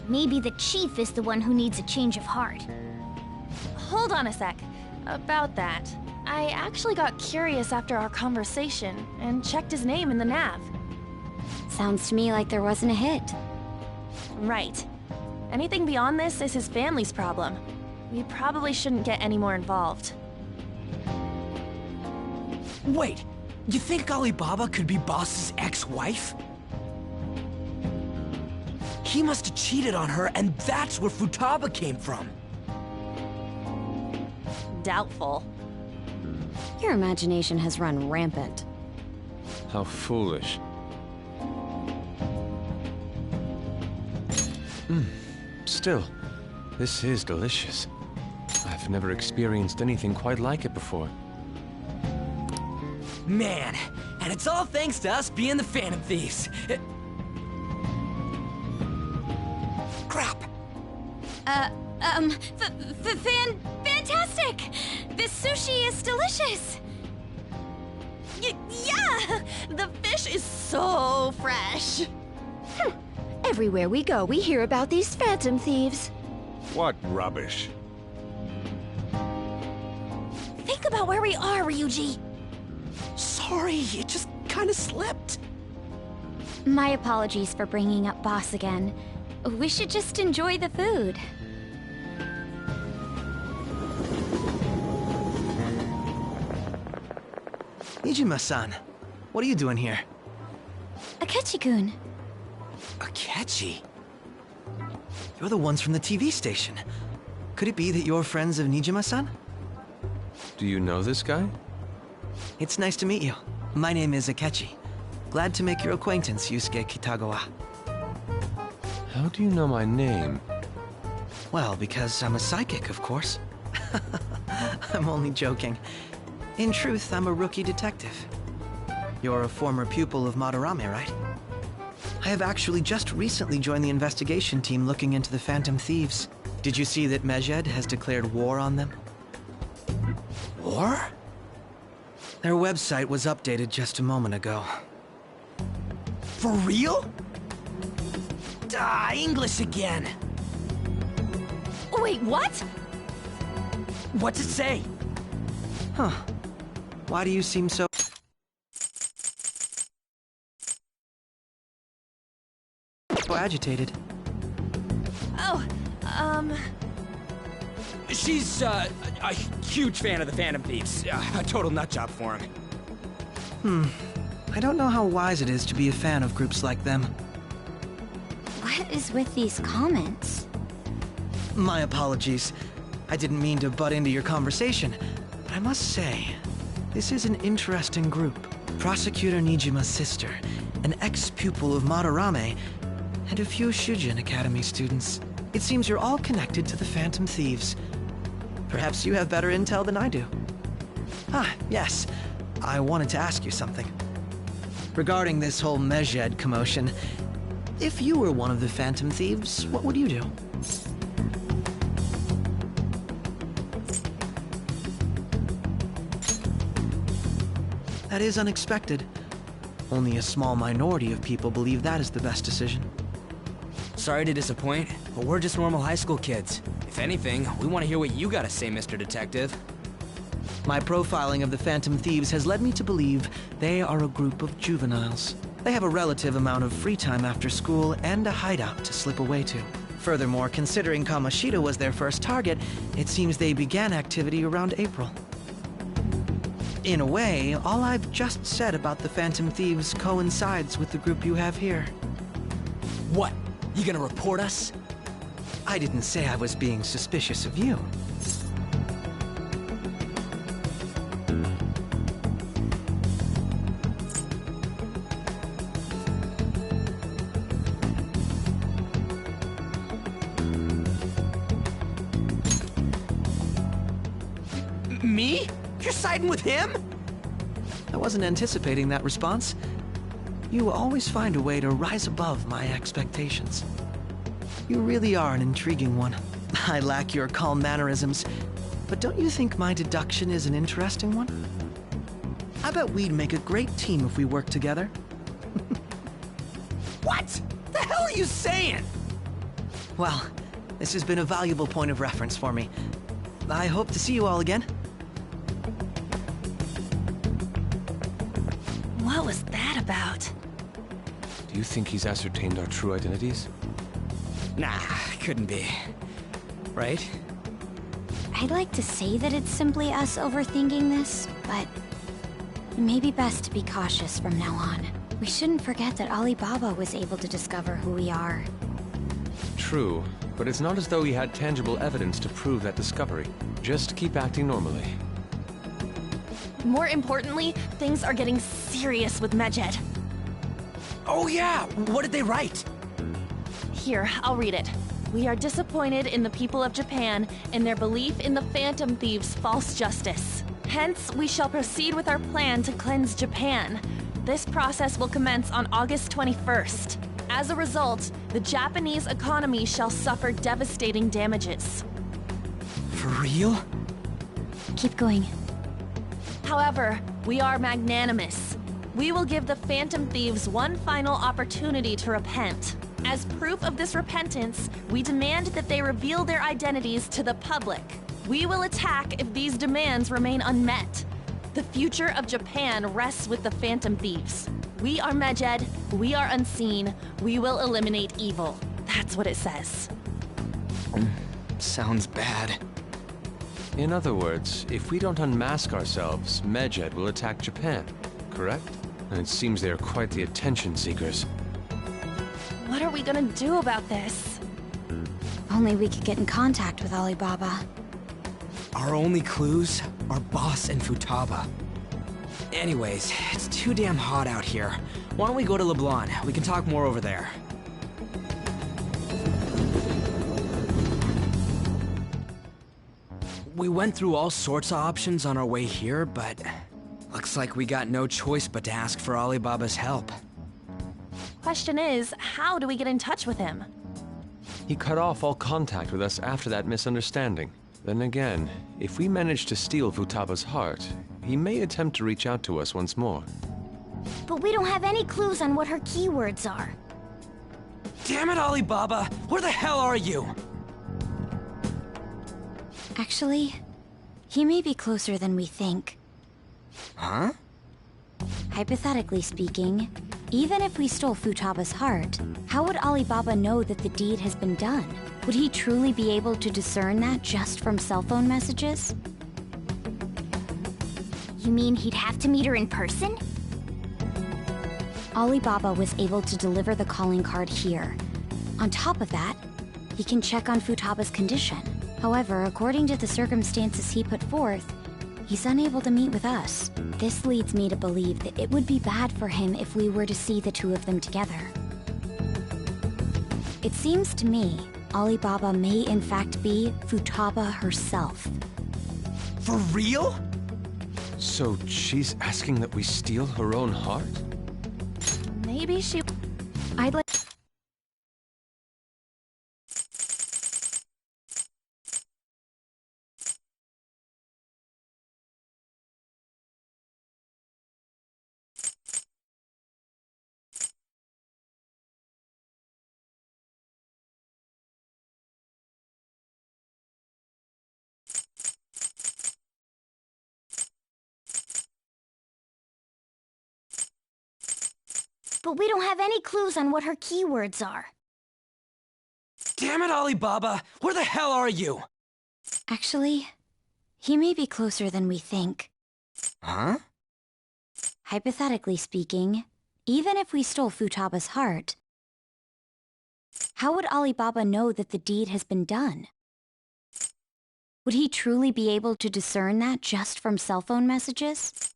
Maybe the chief is the one who needs a change of heart. Hold on a sec. About that, I actually got curious after our conversation and checked his name in the nav. Sounds to me like there wasn't a hit. Right. Anything beyond this is his family's problem. We probably shouldn't get any more involved. Wait, you think Alibaba could be Boss's ex-wife? He must have cheated on her, and that's where Futaba came from. Doubtful. Your imagination has run rampant. How foolish. Still, this is delicious. I've never experienced anything quite like it before. Man, and it's all thanks to us being the Phantom Thieves. Crap. Fantastic! This sushi is delicious! Yeah! The fish is so fresh! Everywhere we go, we hear about these Phantom Thieves. What rubbish. Think about where we are, Ryuji. Sorry, it just kind of slipped. My apologies for bringing up Boss again. We should just enjoy the food. Nijima-san, what are you doing here? Akechi-kun. Akechi? You're the ones from the TV station. Could it be that you're friends of Nijima-san? Do you know this guy? It's nice to meet you. My name is Akechi. Glad to make your acquaintance, Yusuke Kitagawa. How do you know my name? Well, because I'm a psychic, of course. I'm only joking. In truth, I'm a rookie detective. You're a former pupil of Madarame, right? I have actually just recently joined the investigation team looking into the Phantom Thieves. Did you see that Mejed has declared war on them? War? Their website was updated just a moment ago. For real? English again. Wait, what? What's it say? Huh. Why do you seem so agitated? Oh, She's, a huge fan of the Phantom Thieves. A total nutjob for him. I don't know how wise it is to be a fan of groups like them. What is with these comments? My apologies. I didn't mean to butt into your conversation, but I must say, this is an interesting group. Prosecutor Nijima's sister, an ex-pupil of Madarame, and a few Shujin Academy students. It seems you're all connected to the Phantom Thieves. Perhaps you have better intel than I do. Ah, yes. I wanted to ask you something. Regarding this whole Mejed commotion, if you were one of the Phantom Thieves, what would you do? That is unexpected. Only a small minority of people believe that is the best decision. Sorry to disappoint, but we're just normal high school kids. If anything, we want to hear what you gotta say, Mr. Detective. My profiling of the Phantom Thieves has led me to believe they are a group of juveniles. They have a relative amount of free time after school and a hideout to slip away to. Furthermore, considering Kamoshida was their first target, it seems they began activity around April. In a way, all I've just said about the Phantom Thieves coincides with the group you have here. What? You gonna report us? I didn't say I was being suspicious of you. Me? You're siding with him? I wasn't anticipating that response. You always find a way to rise above my expectations. You really are an intriguing one. I lack your calm mannerisms, but don't you think my deduction is an interesting one? I bet we'd make a great team if we worked together. What? The hell are you saying? Well, this has been a valuable point of reference for me. I hope to see you all again. What was that about? Do you think he's ascertained our true identities? Nah, couldn't be. Right? I'd like to say that it's simply us overthinking this, but it may be best to be cautious from now on. We shouldn't forget that Alibaba was able to discover who we are. True, but it's not as though he had tangible evidence to prove that discovery. Just keep acting normally. More importantly, things are getting serious with Medjed. Oh yeah, what did they write? Here, I'll read it. We are disappointed in the people of Japan in their belief in the Phantom Thieves' false justice. Hence, we shall proceed with our plan to cleanse Japan. This process will commence on August 21st. As a result, the Japanese economy shall suffer devastating damages. For real? Keep going. However, we are magnanimous. We will give the Phantom Thieves one final opportunity to repent. As proof of this repentance, we demand that they reveal their identities to the public. We will attack if these demands remain unmet. The future of Japan rests with the Phantom Thieves. We are Medjed, we are unseen, we will eliminate evil. That's what it says. Sounds bad. In other words, if we don't unmask ourselves, Medjed will attack Japan, correct? And it seems they are quite the attention seekers. What are we gonna do about this? Only we could get in contact with Alibaba. Our only clues are Boss and Futaba. Anyways, it's too damn hot out here. Why don't we go to LeBlanc? We can talk more over there. We went through all sorts of options on our way here, but looks like we got no choice but to ask for Alibaba's help. Question is, how do we get in touch with him? He cut off all contact with us after that misunderstanding. Then again, if we manage to steal Futaba's heart, he may attempt to reach out to us once more. But we don't have any clues on what her keywords are. Damn it, Alibaba! Where the hell are you? Actually, he may be closer than we think. Huh? Hypothetically speaking, even if we stole Futaba's heart, how would Alibaba know that the deed has been done? Would he truly be able to discern that just from cell phone messages? You mean he'd have to meet her in person? Alibaba was able to deliver the calling card here. On top of that, he can check on Futaba's condition. However, according to the circumstances he put forth, he's unable to meet with us. This leads me to believe that it would be bad for him if we were to see the two of them together. It seems to me Alibaba may in fact be Futaba herself. For real? So she's asking that we steal her own heart? Maybe she... I'd like... But we don't have any clues on what her keywords are. Damn it, Alibaba! Where the hell are you? Actually, he may be closer than we think. Huh? Hypothetically speaking, even if we stole Futaba's heart, how would Alibaba know that the deed has been done? Would he truly be able to discern that just from cell phone messages?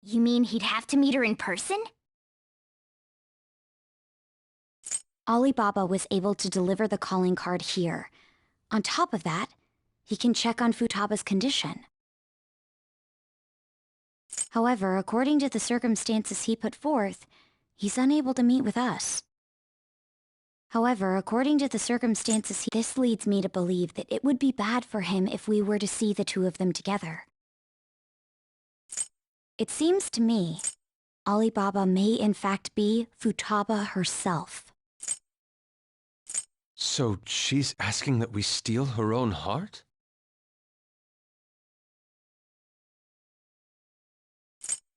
You mean he'd have to meet her in person? Alibaba was able to deliver the calling card here. On top of that, he can check on Futaba's condition. However, according to the circumstances he put forth, he's unable to meet with us. However, according to the circumstances this leads me to believe that it would be bad for him if we were to see the two of them together. It seems to me, Alibaba may in fact be Futaba herself. So she's asking that we steal her own heart?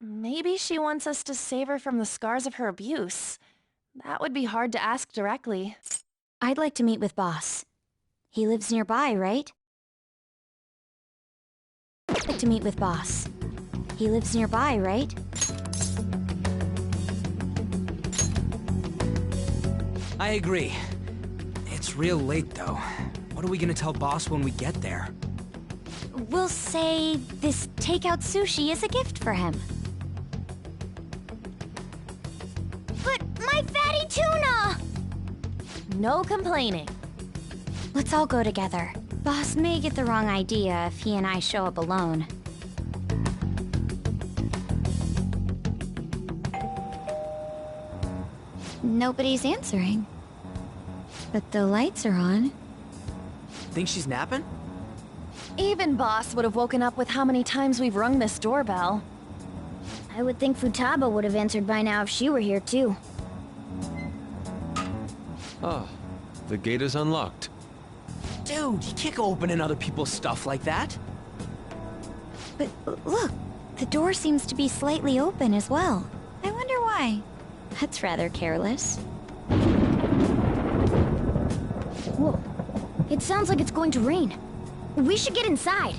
Maybe she wants us to save her from the scars of her abuse. That would be hard to ask directly. I'd like to meet with Boss. He lives nearby, right? I'd like to meet with Boss. He lives nearby, right? I agree. It's real late, though. What are we gonna tell Boss when we get there? We'll say this takeout sushi is a gift for him. But my fatty tuna! No complaining. Let's all go together. Boss may get the wrong idea if he and I show up alone. Nobody's answering. But the lights are on. Think she's napping? Even Boss would have woken up with how many times we've rung this doorbell. I would think Futaba would have answered by now if she were here too. Ah, the gate is unlocked. Dude, you can't go opening other people's stuff like that. But look, the door seems to be slightly open as well. I wonder why. That's rather careless. Whoa. It sounds like it's going to rain. We should get inside.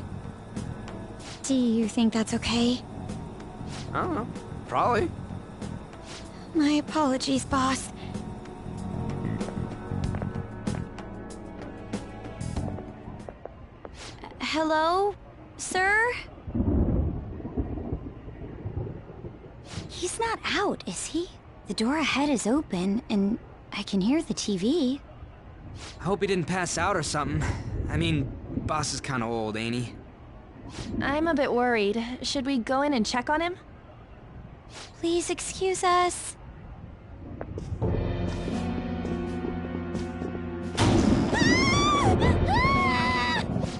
Do you think that's okay? I don't know. Probably. My apologies, Boss. Hello, sir? He's not out, is he? The door ahead is open, and I can hear the TV. I hope he didn't pass out or something. I mean, Boss is kinda old, ain't he? I'm a bit worried. Should we go in and check on him? Please excuse us.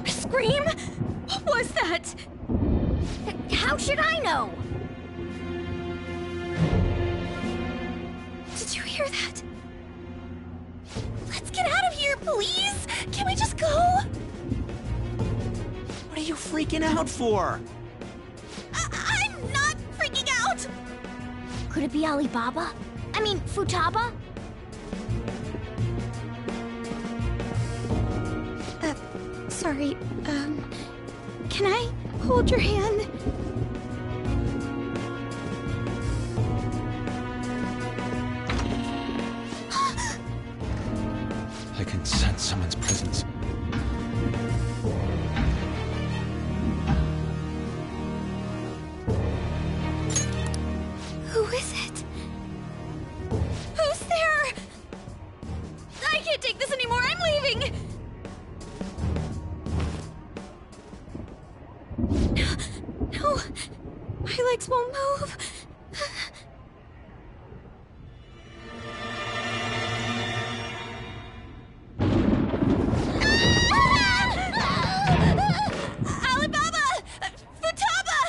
Scream? What was that? How should I know? Did you hear that? Let's get out of here, please! Can we just go? What are you freaking out for? I'm not freaking out! Could it be Alibaba? I mean, Futaba? Sorry, can I hold your hand? I can sense someone's presence. Who is it? Who's there? I can't take this anymore, I'm leaving! No, my legs won't move. Alibaba! Futaba!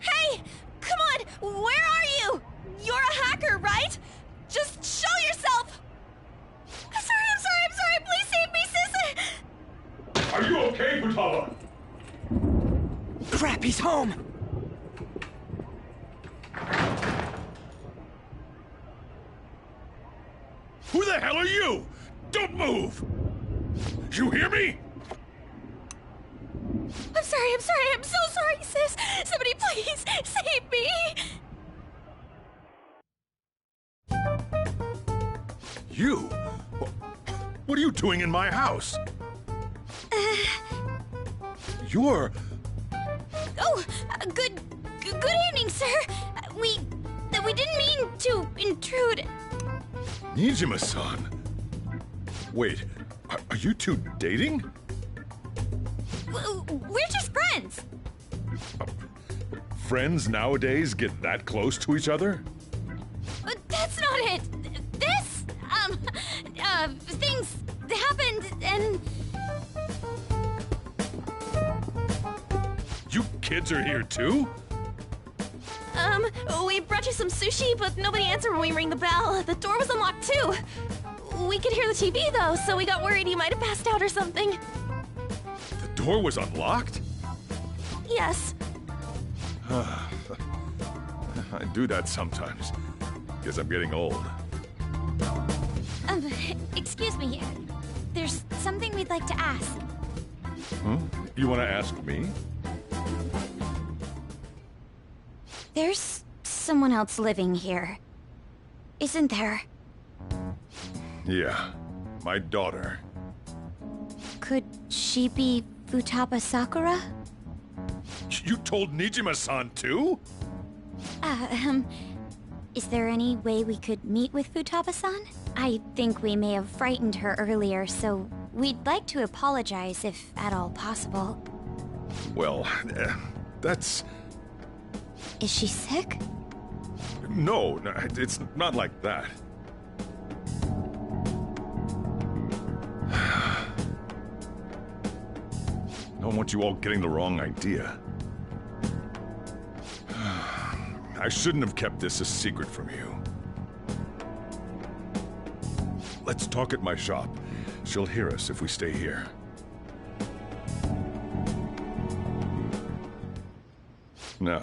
Hey, come on, where are you? You're a hacker, right? Just show yourself! I'm sorry, please save me, sis! Are you okay, Futaba? Crap, he's home! Who the hell are you? Don't move! You hear me? I'm so sorry, sis! Somebody please save me! You? What are you doing in my house? You're... Oh, good evening, sir. We didn't mean to intrude. Nijima-san. Wait, are you two dating? We're just friends. Friends nowadays get that close to each other? That's not it. This, things happened and... You kids are here too? We brought you some sushi, but nobody answered when we rang the bell. The door was unlocked too. We could hear the TV though, so we got worried you might have passed out or something. The door was unlocked? Yes. I do that sometimes. Guess I'm getting old. Excuse me. There's something we'd like to ask. Huh? You want to ask me? There's someone else living here. Isn't there? Yeah, my daughter. Could she be Futaba Sakura? You told Nijima-san too? Is there any way we could meet with Futaba-san? I think we may have frightened her earlier, so we'd like to apologize if at all possible. Well, that's... Is she sick? No, it's not like that. I don't want you all getting the wrong idea. I shouldn't have kept this a secret from you. Let's talk at my shop. She'll hear us if we stay here. Now,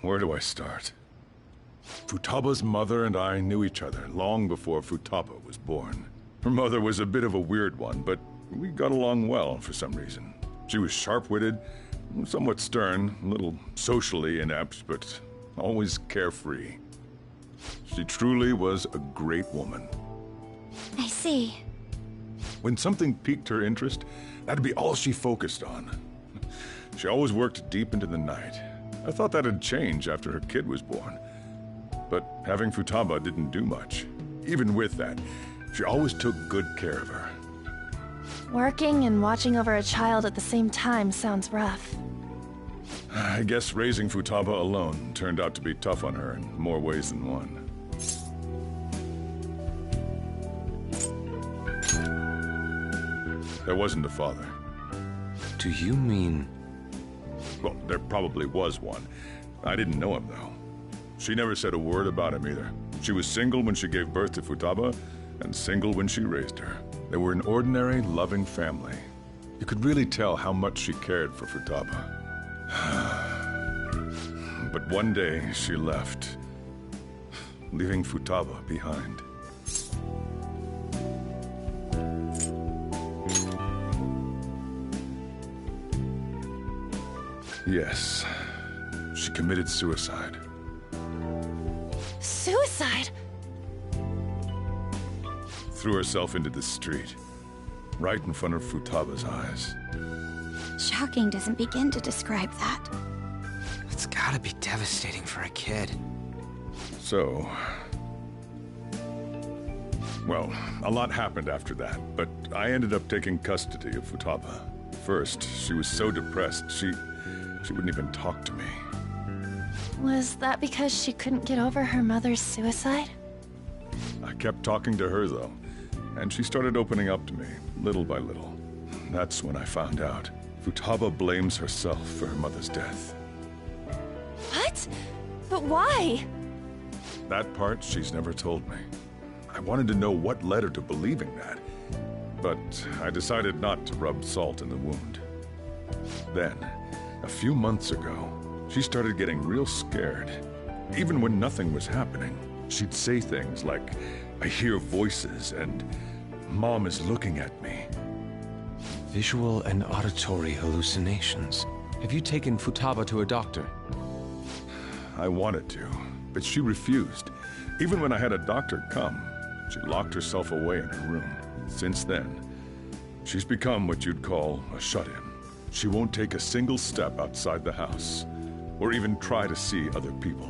where do I start? Futaba's mother and I knew each other long before Futaba was born. Her mother was a bit of a weird one, but we got along well for some reason. She was sharp-witted, somewhat stern, a little socially inept, but always carefree. She truly was a great woman. I see. When something piqued her interest, that'd be all she focused on. She always worked deep into the night. I thought that'd change after her kid was born. But having Futaba didn't do much. Even with that, she always took good care of her. Working and watching over a child at the same time sounds rough. I guess raising Futaba alone turned out to be tough on her in more ways than one. There wasn't a father. Do you mean... Well, there probably was one. I didn't know him, though. She never said a word about him, either. She was single when she gave birth to Futaba, and single when she raised her. They were an ordinary, loving family. You could really tell how much she cared for Futaba. But one day, she left, leaving Futaba behind. Yes, she committed suicide. Suicide? Threw herself into the street, right in front of Futaba's eyes. Shocking doesn't begin to describe that. It's gotta be devastating for a kid. So... Well, a lot happened after that, but I ended up taking custody of Futaba. First, she was so depressed, she wouldn't even talk to me. Was that because she couldn't get over her mother's suicide? I kept talking to her, though, and she started opening up to me, little by little. That's when I found out. Futaba blames herself for her mother's death. What? But why? That part she's never told me. I wanted to know what led her to believing that, but I decided not to rub salt in the wound. Then, a few months ago, she started getting real scared. Even when nothing was happening, she'd say things like, "I hear voices," and "Mom is looking at me." Visual and auditory hallucinations. Have you taken Futaba to a doctor? I wanted to, but she refused. Even when I had a doctor come, she locked herself away in her room. Since then, she's become what you'd call a shut-in. She won't take a single step outside the house, or even try to see other people.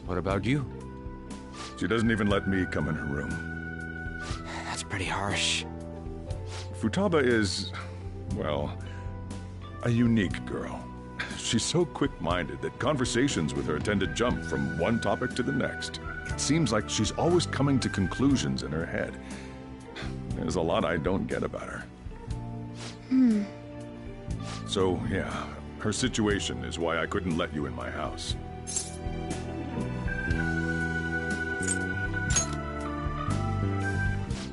What about you? She doesn't even let me come in her room. That's pretty harsh. Futaba is, well, a unique girl. She's so quick-minded that conversations with her tend to jump from one topic to the next. It seems like she's always coming to conclusions in her head. There's a lot I don't get about her. So, yeah, her situation is why I couldn't let you in my house.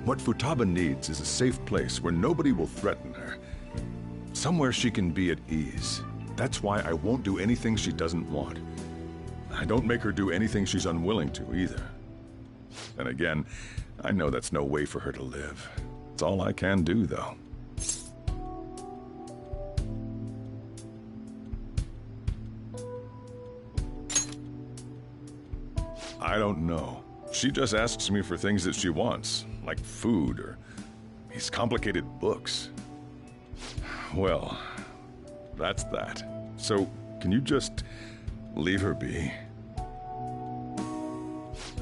What Futaba needs is a safe place where nobody will threaten her. Somewhere she can be at ease. That's why I won't do anything she doesn't want. I don't make her do anything she's unwilling to, either. And again, I know that's no way for her to live. It's all I can do, though. I don't know. She just asks me for things that she wants, like food or these complicated books. Well, that's that. So, can you just leave her be?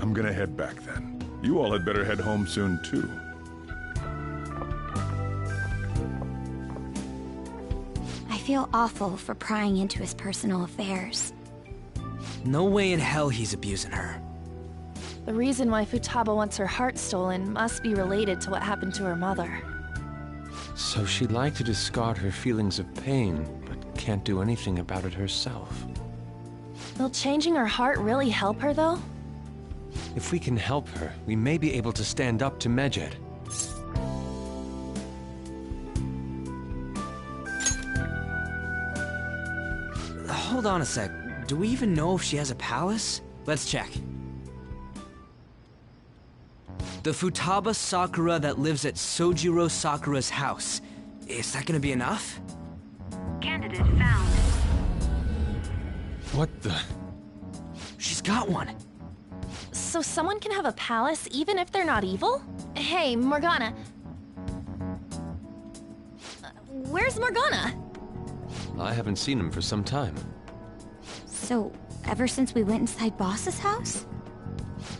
I'm gonna head back then. You all had better head home soon, too. I feel awful for prying into his personal affairs. No way in hell he's abusing her. The reason why Futaba wants her heart stolen must be related to what happened to her mother. So she'd like to discard her feelings of pain, but can't do anything about it herself. Will changing her heart really help her, though? If we can help her, we may be able to stand up to Medjed. Hold on a sec. Do we even know if she has a palace? Let's check. The Futaba Sakura that lives at Sojiro Sakura's house. Is that gonna be enough? Candidate found. What the? She's got one. So someone can have a palace even if they're not evil? Hey, Morgana. Where's Morgana? I haven't seen him for some time. So, ever since we went inside Boss's house?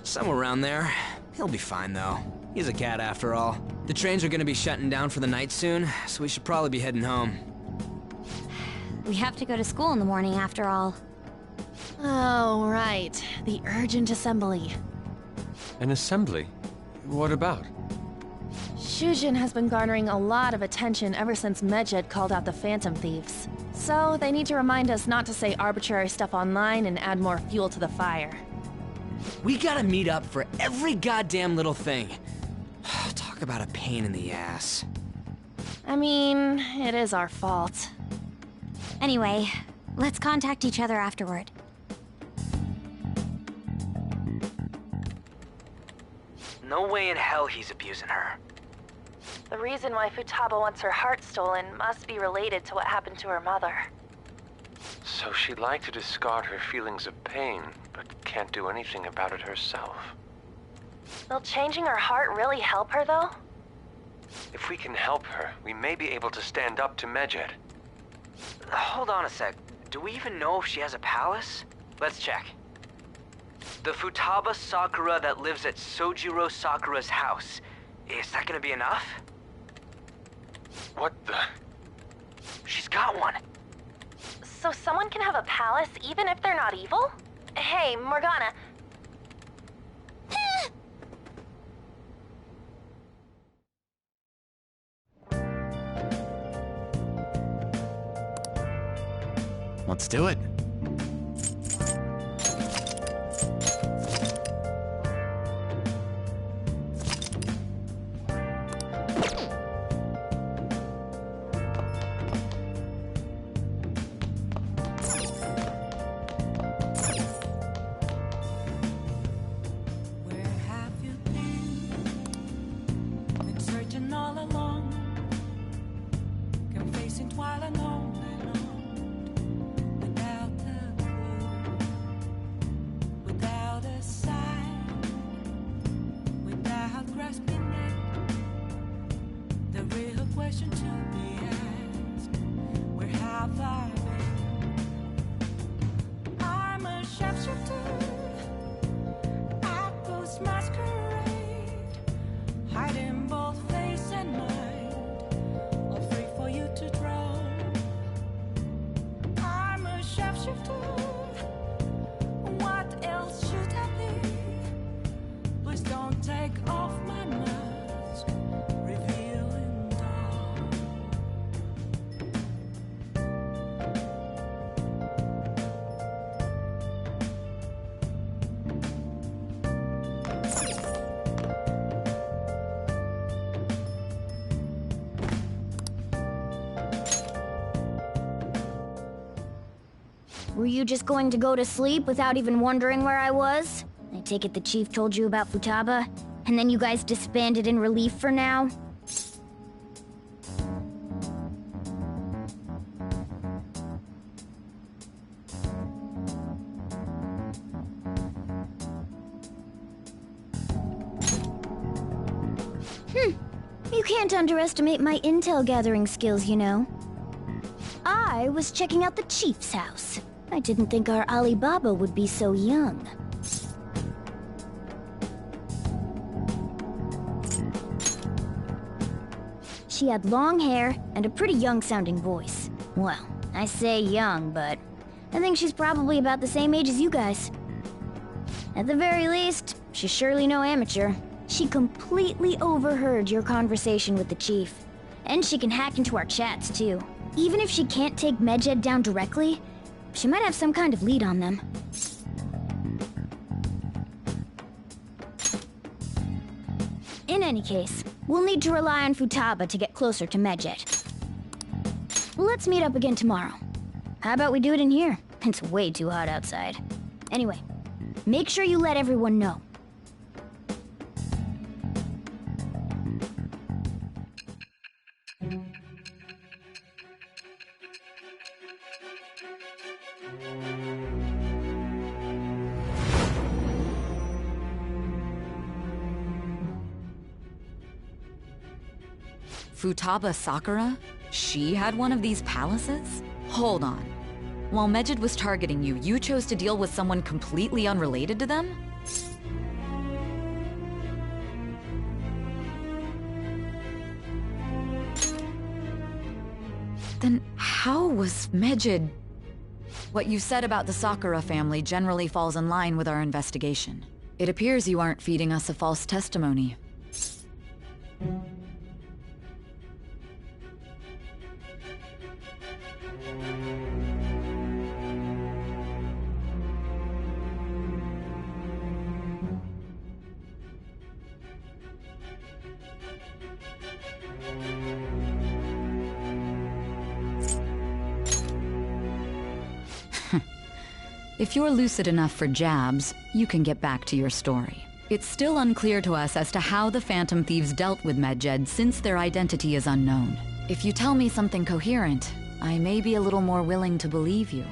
Somewhere around there. He'll be fine, though. He's a cat, after all. The trains are gonna be shutting down for the night soon, so we should probably be heading home. We have to go to school in the morning, after all. Oh, right. The urgent assembly. An assembly? What about? Shujin has been garnering a lot of attention ever since Medjed called out the Phantom Thieves. So, they need to remind us not to say arbitrary stuff online and add more fuel to the fire. We gotta meet up for every goddamn little thing. Talk about a pain in the ass. I mean, it is our fault. Anyway, let's contact each other afterward. No way in hell he's abusing her. The reason why Futaba wants her heart stolen must be related to what happened to her mother. So she'd like to discard her feelings of pain, but can't do anything about it herself. Will changing her heart really help her, though? If we can help her, we may be able to stand up to Medjed. Hold on a sec. Do we even know if she has a palace? Let's check. The Futaba Sakura that lives at Sojiro Sakura's house. Is that gonna be enough? What the? She's got one. So someone can have a palace even if they're not evil? Hey, Morgana. Let's do it. Where have you been? Been searching all along, confessing while alone without a clue, without a sign, without grasping it. The real question to be asked: where have I been? I'm a sharpshooter. Masquerade, hiding both face and mind, all free for you to draw. I'm a sharpshooter. What else should I be? Please don't take off my mask, revealing dawn. Were you just going to go to sleep without even wondering where I was? I take it the chief told you about Futaba, and then you guys disbanded in relief for now? You can't underestimate my intel gathering skills, you know. I was checking out the chief's house. I didn't think our Alibaba would be so young. She had long hair and a pretty young-sounding voice. Well, I say young, but I think she's probably about the same age as you guys. At the very least, she's surely no amateur. She completely overheard your conversation with the chief. And she can hack into our chats, too. Even if she can't take Medjed down directly, she might have some kind of lead on them. In any case, we'll need to rely on Futaba to get closer to Medjed. Let's meet up again tomorrow. How about we do it in here? It's way too hot outside. Anyway, make sure you let everyone know. Futaba Sakura? She had one of these palaces? Hold on. While Medjed was targeting you, you chose to deal with someone completely unrelated to them? Then how was Medjed... What you said about the Sakura family generally falls in line with our investigation. It appears you aren't feeding us a false testimony. If you're lucid enough for jabs, you can get back to your story. It's still unclear to us as to how the Phantom Thieves dealt with Medjed since their identity is unknown. If you tell me something coherent, I may be a little more willing to believe you.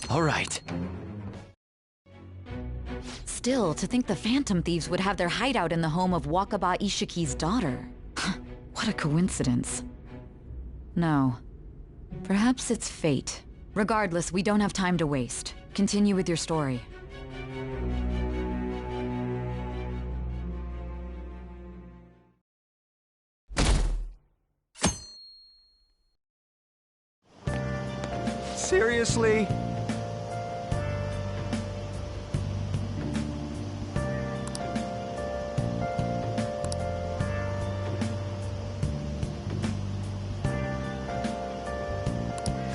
All right. Still, to think the Phantom Thieves would have their hideout in the home of Wakaba Ishiki's daughter. What a coincidence. No. Perhaps it's fate. Regardless, we don't have time to waste. Continue with your story. Seriously?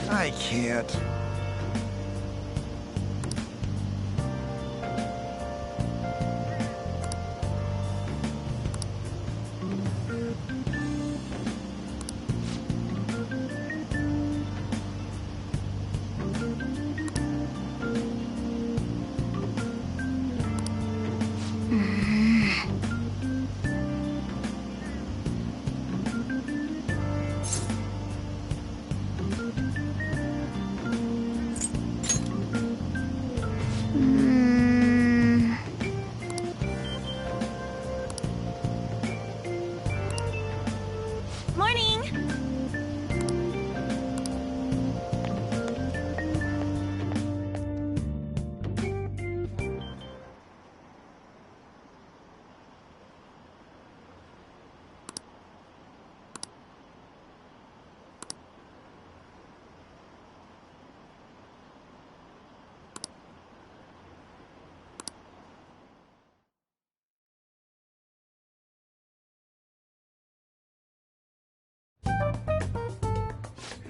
I can't.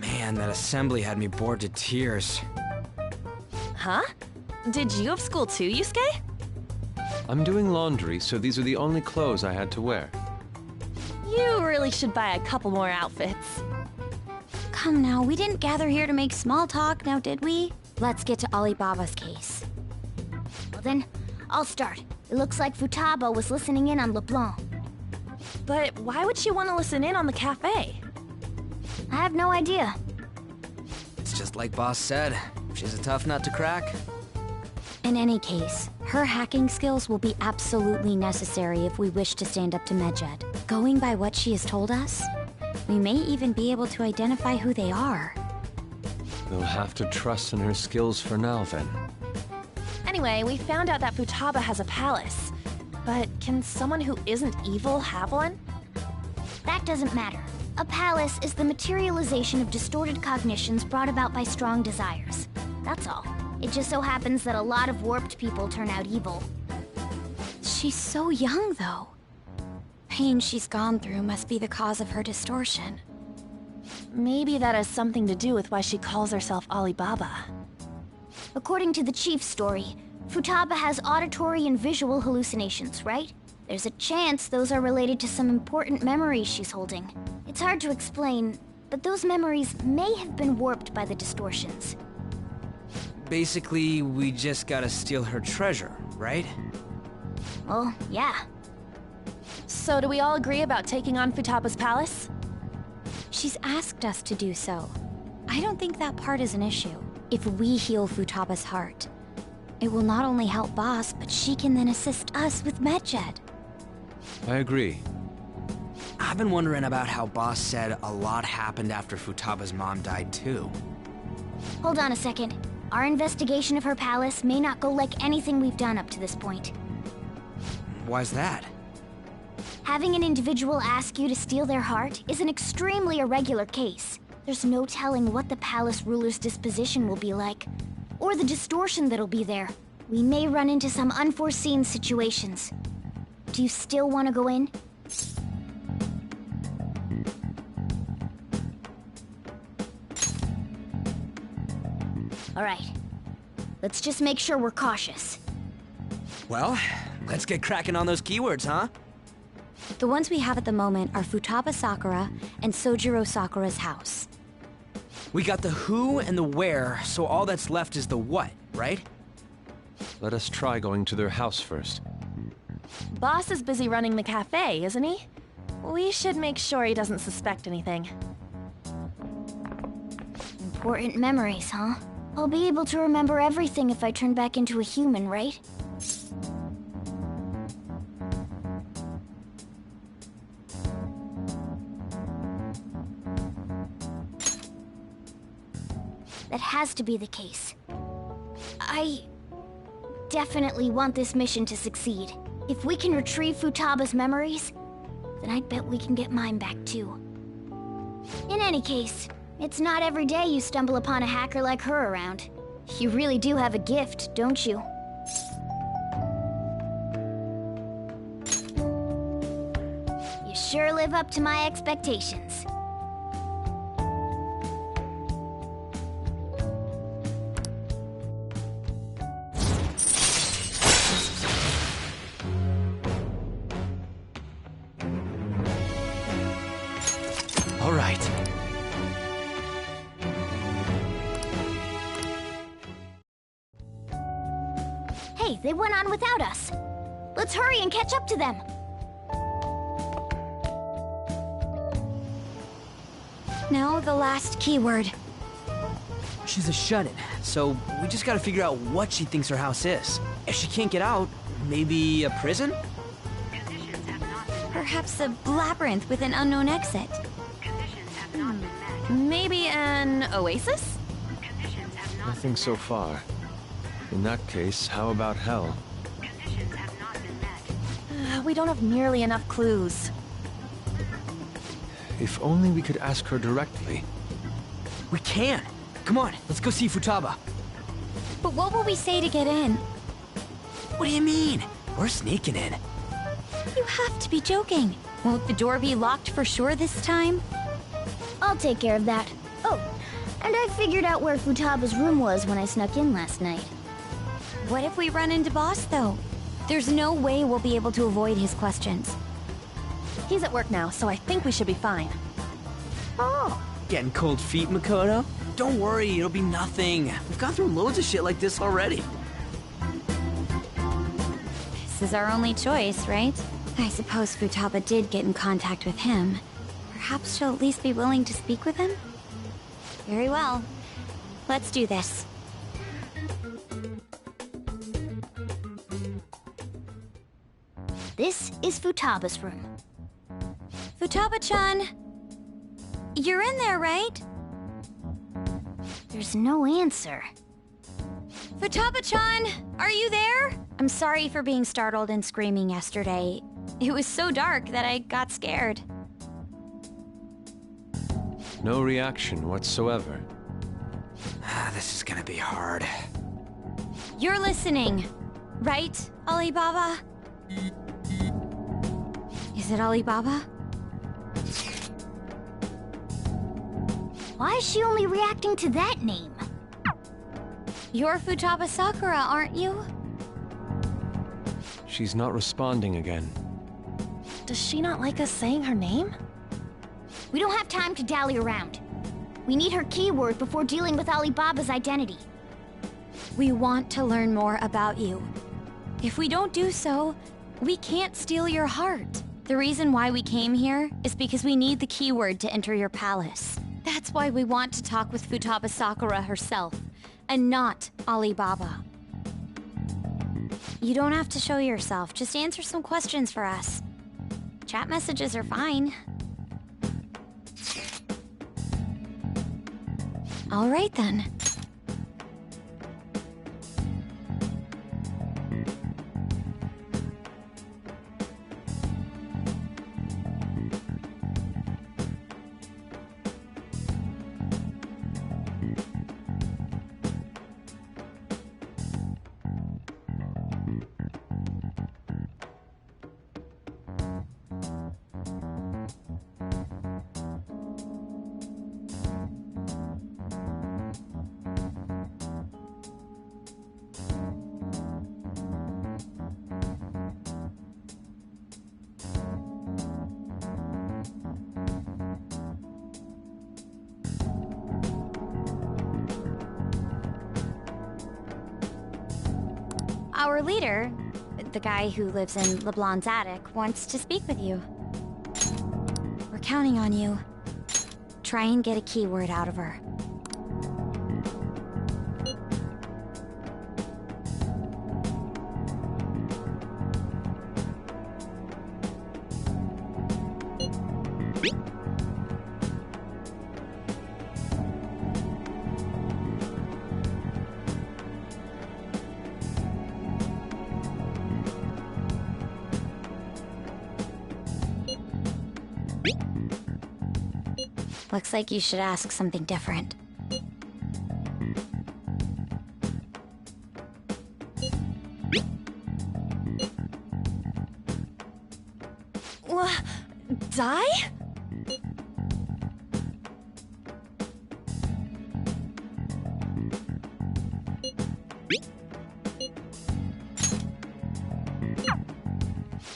Man, that assembly had me bored to tears. Huh? Did you have school too, Yusuke? I'm doing laundry, so these are the only clothes I had to wear. You really should buy a couple more outfits. Come now, we didn't gather here to make small talk, now did we? Let's get to Alibaba's case. Well then, I'll start. It looks like Futaba was listening in on LeBlanc. But why would she want to listen in on the cafe? I have no idea. It's just like Boss said. She's a tough nut to crack. In any case, her hacking skills will be absolutely necessary if we wish to stand up to Medjed. Going by what she has told us, we may even be able to identify who they are. We'll have to trust in her skills for now, then. Anyway, we found out that Futaba has a palace. But can someone who isn't evil have one? That doesn't matter. A palace is the materialization of distorted cognitions brought about by strong desires. That's all. It just so happens that a lot of warped people turn out evil. She's so young, though. Pain she's gone through must be the cause of her distortion. Maybe that has something to do with why she calls herself Alibaba. According to the chief's story, Futaba has auditory and visual hallucinations, right? There's a chance those are related to some important memories she's holding. It's hard to explain, but those memories may have been warped by the distortions. Basically, we just gotta steal her treasure, right? Well, yeah. So do we all agree about taking on Futaba's palace? She's asked us to do so. I don't think that part is an issue. If we heal Futaba's heart, it will not only help Boss, but she can then assist us with Medjed. I agree. I've been wondering about how Boss said a lot happened after Futaba's mom died, too. Hold on a second. Our investigation of her palace may not go like anything we've done up to this point. Why's that? Having an individual ask you to steal their heart is an extremely irregular case. There's no telling what the palace ruler's disposition will be like, or the distortion that'll be there. We may run into some unforeseen situations. Do you still want to go in? All right. Let's just make sure we're cautious. Well, let's get cracking on those keywords, huh? The ones we have at the moment are Futaba Sakura and Sojiro Sakura's house. We got the who and the where, so all that's left is the what, right? Let us try going to their house first. Boss is busy running the cafe, isn't he? We should make sure he doesn't suspect anything. Important memories, huh? I'll be able to remember everything if I turn back into a human, right? That has to be the case. I definitely want this mission to succeed. If we can retrieve Futaba's memories, then I bet we can get mine back too. In any case, it's not every day you stumble upon a hacker like her around. You really do have a gift, don't you? You sure live up to my expectations. All right. Hey, they went on without us. Let's hurry and catch up to them. Now the last keyword. She's a shut-in, so we just gotta figure out what she thinks her house is. If she can't get out, maybe a prison? Perhaps a labyrinth with an unknown exit. Maybe an oasis? Nothing so far. In that case, how about hell? We don't have nearly enough clues. If only we could ask her directly. We can! Come on, let's go see Futaba. But what will we say to get in? What do you mean? We're sneaking in. You have to be joking. Won't the door be locked for sure this time? I'll take care of that. Oh, and I figured out where Futaba's room was when I snuck in last night. What if we run into Boss, though? There's no way we'll be able to avoid his questions. He's at work now, so I think we should be fine. Oh, getting cold feet, Makoto? Don't worry, it'll be nothing. We've gone through loads of shit like this already. This is our only choice, right? I suppose Futaba did get in contact with him. Perhaps she'll at least be willing to speak with him? Very well. Let's do this. This is Futaba's room. Futaba-chan! You're in there, right? There's no answer. Futaba-chan! Are you there? I'm sorry for being startled and screaming yesterday. It was so dark that I got scared. No reaction whatsoever. This is gonna be hard. You're listening, right, Alibaba? Is it Alibaba? Why is she only reacting to that name? You're Futaba Sakura, aren't you? She's not responding again. Does she not like us saying her name? We don't have time to dally around. We need her keyword before dealing with Alibaba's identity. We want to learn more about you. If we don't do so, we can't steal your heart. The reason why we came here is because we need the keyword to enter your palace. That's why we want to talk with Futaba Sakura herself, and not Alibaba. You don't have to show yourself, just answer some questions for us. Chat messages are fine. All right then. Our leader, the guy who lives in LeBlanc's attic, wants to speak with you. We're counting on you. Try and get a keyword out of her. Looks like you should ask something different. Die?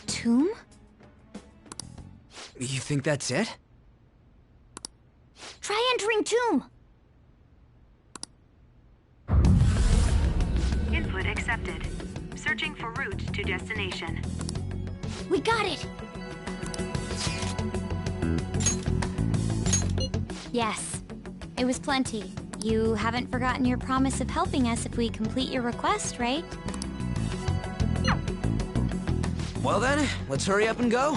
Tomb? You think that's it? Try entering tomb. Input accepted. Searching for route to destination. We got it! Yes. It was plenty. You haven't forgotten your promise of helping us if we complete your request, right? Well then, let's hurry up and go.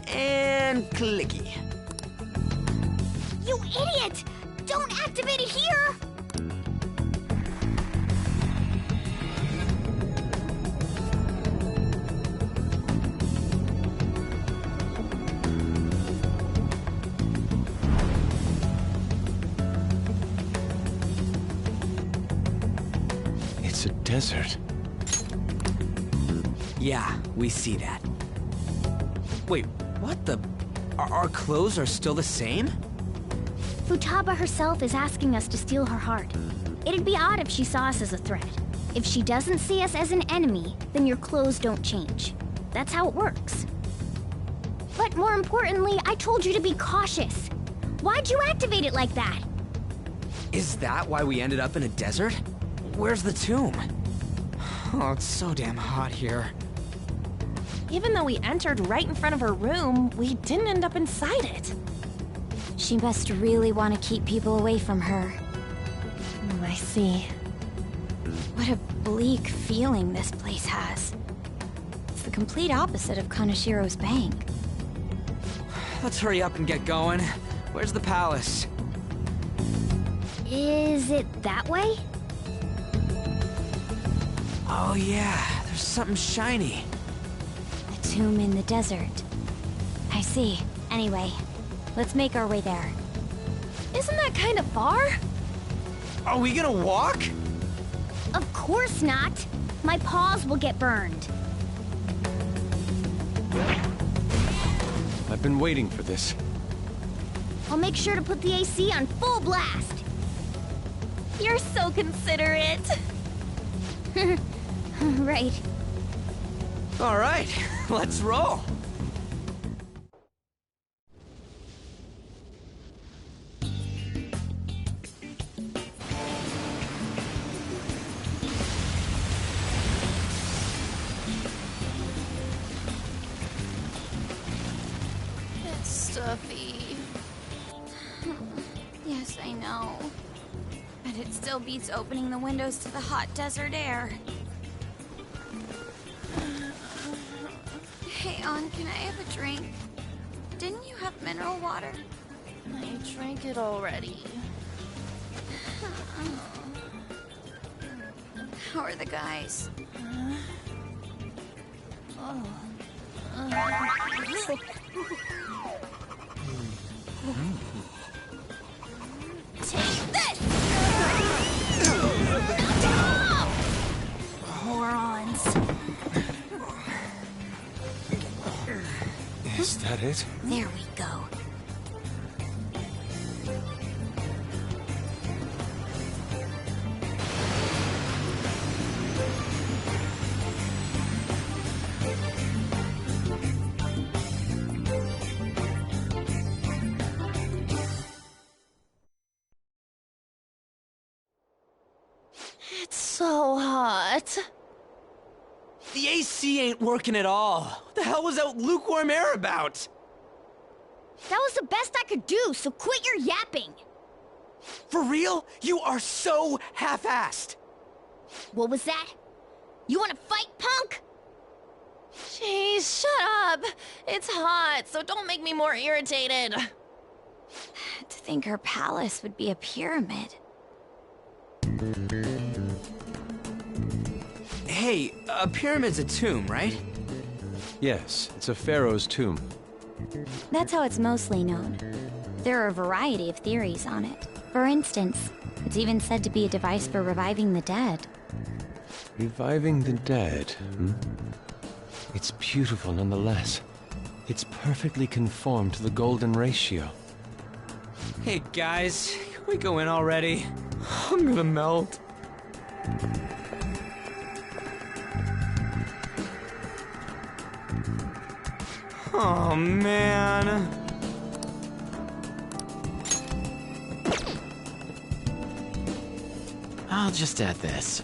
And clicky. You idiot! Don't activate it here! It's a desert. Yeah, we see that. Wait, what the? Our clothes are still the same? Futaba herself is asking us to steal her heart. It'd be odd if she saw us as a threat. If she doesn't see us as an enemy, then your clothes don't change. That's how it works. But more importantly, I told you to be cautious. Why'd you activate it like that? Is that why we ended up in a desert? Where's the tomb? Oh, it's so damn hot here. Even though we entered right in front of her room, we didn't end up inside it. She must really want to keep people away from her. I see. What a bleak feeling this place has. It's the complete opposite of Kanashiro's bank. Let's hurry up and get going. Where's the palace? Is it that way? Oh yeah, there's something shiny. A tomb in the desert. I see. Anyway, let's make our way there. Isn't that kind of far? Are we gonna walk? Of course not. My paws will get burned. I've been waiting for this. I'll make sure to put the AC on full blast. You're so considerate. Right. All right, let's roll. It's stuffy. Yes, I know. But it still beats opening the windows to the hot desert air. Hey, Ann, can I have a drink? Didn't you have mineral water? I drank it already. How are the guys? Take this! Morons. Is that it? There we go. It's so hot. The AC ain't working at all. What the hell was that lukewarm air about? That was the best I could do, so quit your yapping. For real? You are so half-assed. What was that? You want to fight, punk? Jeez, shut up. It's hot, so don't make me more irritated. To think her palace would be a pyramid. Hey, a pyramid's a tomb, right? Yes, it's a pharaoh's tomb. That's how it's mostly known. There are a variety of theories on it. For instance, it's even said to be a device for reviving the dead. Reviving the dead, hmm? It's beautiful nonetheless. It's perfectly conformed to the golden ratio. Hey guys, can we go in already? I'm gonna melt. Oh man. I'll just add this.